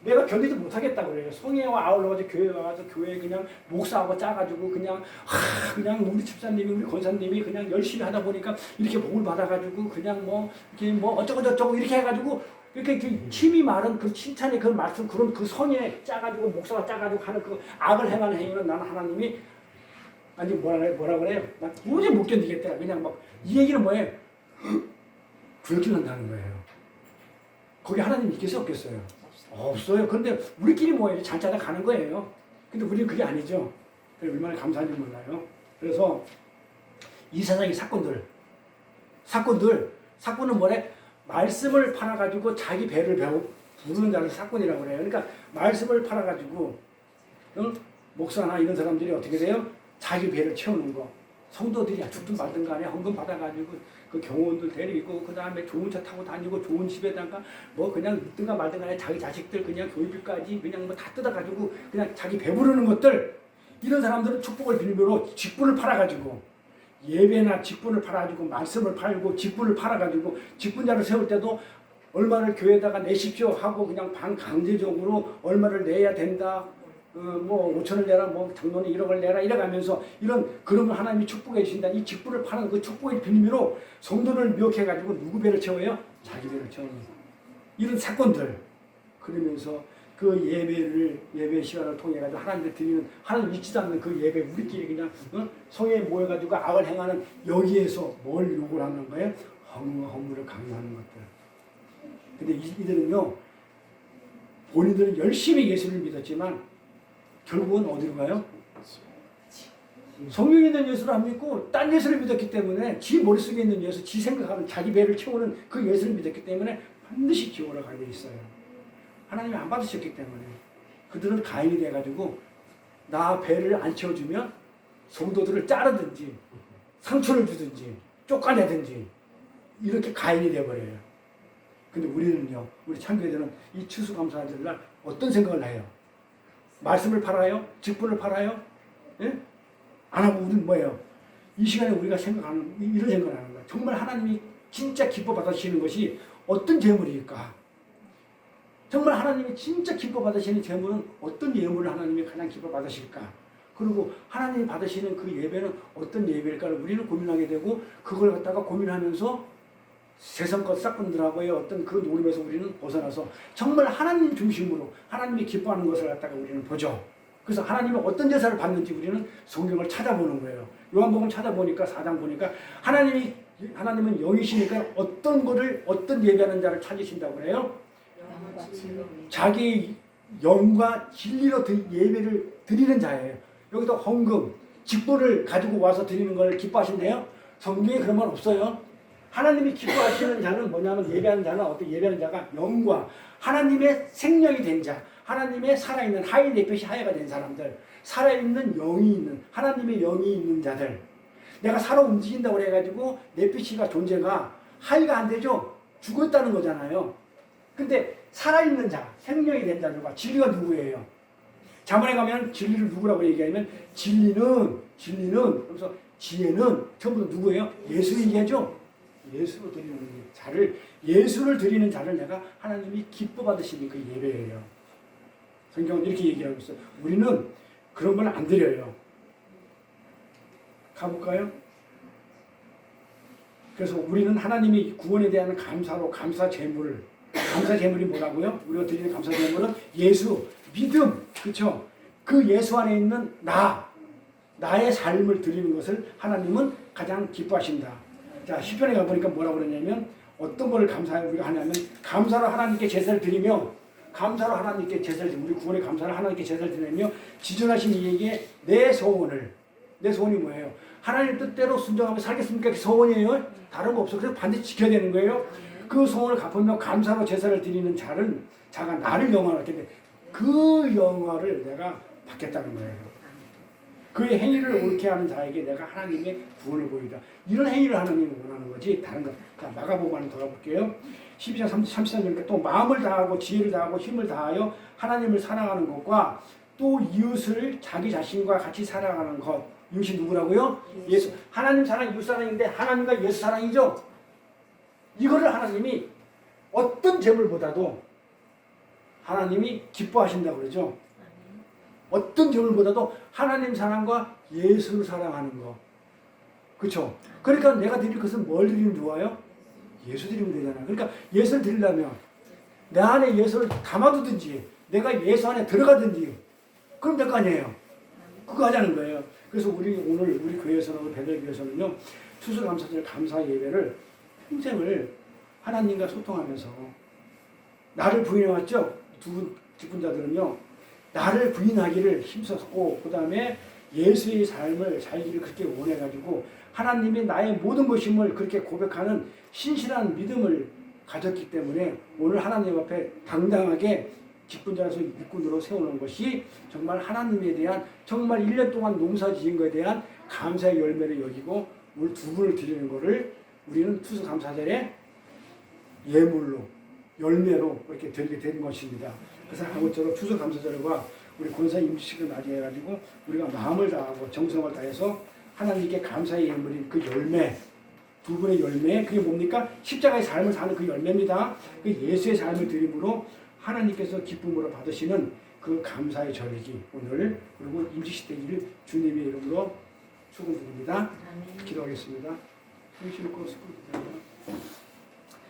A: 내가 견디지 못하겠다고 그래요. 성회와 아울러가지고 교회 와가지고 교회 그냥 목사하고 짜가지고 그냥 우리 집사님이 우리 권사님이 그냥 열심히 하다 보니까 이렇게 복을 받아가지고 그냥 뭐 이렇게 뭐 어쩌고 저쩌고 이렇게 해가지고 이렇게 힘이 많은 그 칭찬의 그 말씀 그런 그 성에 짜가지고 목사가 짜가지고 하는 그 악을 행하는 행위는 나는 하나님이 아니 뭐라 그래요? 나 도저히 못 견디겠다. 그냥 막 이 얘기는 뭐예요? 구역질 한다는 거예요. 거기 하나님 있겠어요, 없겠어요? 없어요. 그런데 우리끼리 뭐예요? 잘 짜다 가는 거예요. 근데 우리는 그게 아니죠. 얼마나 감사한지 몰라요. 그래서 이 세상의 사건은 뭐래? 말씀을 팔아가지고 자기 배를 부르는 자를 사건이라고 그래요. 그러니까 말씀을 팔아가지고 목사나 이런 사람들이 어떻게 돼요? 자기 배를 채우는 거. 성도들이 죽든 말든 간에 헌금 받아가지고 그 경호원들 데리고 그 다음에 좋은 차 타고 다니고 좋은 집에다가 뭐 그냥 있든가 말든 간에 자기 자식들 그냥 교육비까지 그냥 뭐 다 뜯어가지고 그냥 자기 배부르는 것들, 이런 사람들은 축복을 빌미로 직분을 팔아가지고 예배나 직분을 팔아가지고 말씀을 팔고 직분을 팔아가지고 직분자를 세울 때도 얼마를 교회에다가 내십시오 하고 그냥 반강제적으로 얼마를 내야 된다. 뭐 5천을 내라, 뭐 장로는 1억을 내라 이래가면서 그러면 하나님이 축복해 주신다. 이 직분을 파는 그 축복의 빌미로 성도를 미혹해가지고 누구 배를 채워요? 자기 배를 채우는 이런 사건들. 그러면서 그 예배 시간을 통해 가지고 하나님께 드리는, 하나님 잊지도 않는 그 예배, 우리끼리 그냥 성에 모여가지고 악을 행하는, 여기에서 뭘 요구를 하는 거예요? 허물을 강요하는 것들. 근데 이들은요, 본인들은 열심히 예수를 믿었지만 결국은 어디로 가요? 성령에 있는 예수를 안 믿고 딴 예수를 믿었기 때문에, 지 머릿속에 있는 예수, 지 생각하는 자기 배를 채우는 그 예수를 믿었기 때문에 반드시 지옥으로 가게 있어요. 하나님이 안 받으셨기 때문에. 그들은 가인이 돼가지고 나 배를 안 채워주면 성도들을 자르든지 상처를 주든지 쫓아내든지 이렇게 가인이 돼버려요. 근데 우리는요, 우리 참교회들은 이 추수감사절 날 어떤 생각을 해요? 말씀을 팔아요? 직분을 팔아요? 예? 안 하고 우리는 뭐예요? 이 시간에 우리가 생각하는, 이런 생각을 하는 거야. 정말 하나님이 진짜 기뻐 받으시는 것이 어떤 재물일까? 정말 하나님이 진짜 기뻐 받으시는 재물은 어떤 예물을 하나님이 가장 기뻐 받으실까? 그리고 하나님이 받으시는 그 예배는 어떤 예배일까를 우리는 고민하게 되고, 그걸 갖다가 고민하면서 세상껏 사건들하고의 어떤 그 노름에서 우리는 벗어나서 정말 하나님 중심으로 하나님이 기뻐하는 것을 갖다가 우리는 보죠. 그래서 하나님이 어떤 제사를 받는지 우리는 성경을 찾아보는 거예요. 요한복음 찾아보니까 4장 보니까 하나님은 영이시니까 어떤 거를, 어떤 예배하는 자를 찾으신다고 그래요? 자기 영과 진리로 예배를 드리는 자예요. 여기도 헌금, 직분을 가지고 와서 드리는 걸 기뻐하신대요. 성경에 그런 말 없어요. 하나님이 기뻐하시는 자는 뭐냐면, 예배하는 자는 어떤, 예배하는 자가 영과 하나님의 생명이 된 자, 하나님의 살아있는 하이 넷빛이 하야가 된 사람들, 살아있는 영이 있는, 하나님의 영이 있는 자들. 내가 살아 움직인다고 그래가지고 넷빛이가 존재가 하이가 안 되죠? 죽었다는 거잖아요. 근데 살아있는 자, 생명이 된 자들과 진리가 누구예요? 자문에 가면 진리를 누구라고 얘기하면, 진리는 그래서 지혜는 전부 누구예요? 예수 얘기하죠? 예수로 드리는 자를, 예수를 드리는 자를 내가 하나님이 기뻐 받으시는 그 예배예요. 성경은 이렇게 얘기하고 있어요. 우리는 그런 걸 안 드려요. 가볼까요? 그래서 우리는 하나님이 구원에 대한 감사로 감사 제물이 뭐라고요? 우리가 드리는 감사 제물은 예수, 믿음, 그렇죠? 그 예수 안에 있는 나의 삶을 드리는 것을 하나님은 가장 기뻐하신다. 자, 시편에 가보니까 뭐라고 그러냐면, 어떤 걸 우리가 하냐면, 감사로 하나님께 제사를 드리며, 감사로 하나님께 제사를 드리며, 우리 구원의 감사를 하나님께 제사를 드리며, 지존하신 이에게 내 소원이 뭐예요? 하나님 뜻대로 순종하며 살겠습니까? 그게 소원이에요? 다른 거 없어. 그래서 반드시 지켜야 되는 거예요. 그 소원을 갚으며 감사로 제사를 드리는 자가 나를 영화롭게 돼. 그 영화를 내가 받겠다는 거예요. 그의 행위를 옳게 하는 자에게 내가 하나님의 구원을 보이다. 이런 행위를 하나님이 원하는 거지 다른 것. 자, 마가복음 안에 돌아볼게요. 12장 33절이니까 또 마음을 다하고 지혜를 다하고 힘을 다하여 하나님을 사랑하는 것과 또 이웃을 자기 자신과 같이 사랑하는 것. 이웃이 누구라고요? 예수. 하나님 사랑, 이웃 사랑인데 하나님과 예수 사랑이죠. 이거를 하나님이 어떤 재물보다도 하나님이 기뻐하신다고 그러죠. 어떤 재물보다도 하나님 사랑과 예수를 사랑하는 거. 그렇죠? 그러니까 내가 드릴 것은 뭘 드리면 좋아요? 예수 드리면 되잖아요. 그러니까 예수를 드리려면 내 안에 예수를 담아두든지 내가 예수 안에 들어가든지 그럼 될 거 아니에요. 그거 하자는 거예요. 그래서 우리 오늘 우리 교회에서는 우리 베들교회에서는요 추수감사절 감사 예배를 평생을 하나님과 소통하면서 나를 부인해왔죠. 두 분 직분자들은요 나를 부인하기를 힘썼고 그 다음에 예수의 삶을 살기를 그렇게 원해가지고 하나님이 나의 모든 것임을 그렇게 고백하는 신실한 믿음을 가졌기 때문에 오늘 하나님 앞에 당당하게 직분자로서 일꾼으로 세우는 것이 정말 하나님에 대한 정말 1년 동안 농사 지은 것에 대한 감사의 열매를 여기고 오늘 두 분을 드리는 것을 우리는 추수감사절에 예물로 열매로 이렇게 드리게 된 것입니다. 그래서 아무쪼록 추수감사절과 우리 권사 임시식을 맞이해가지고 우리가 마음을 다하고 정성을 다해서 하나님께 감사의 예물인 그 열매 두 분의 열매 그게 뭡니까? 십자가의 삶을 사는 그 열매입니다. 그 예수의 삶을 드림으로 하나님께서 기쁨으로 받으시는 그 감사의 절기 오늘 그리고 임시식 되기를 주님의 이름으로 축원드립니다. 기도하겠습니다. 주님 고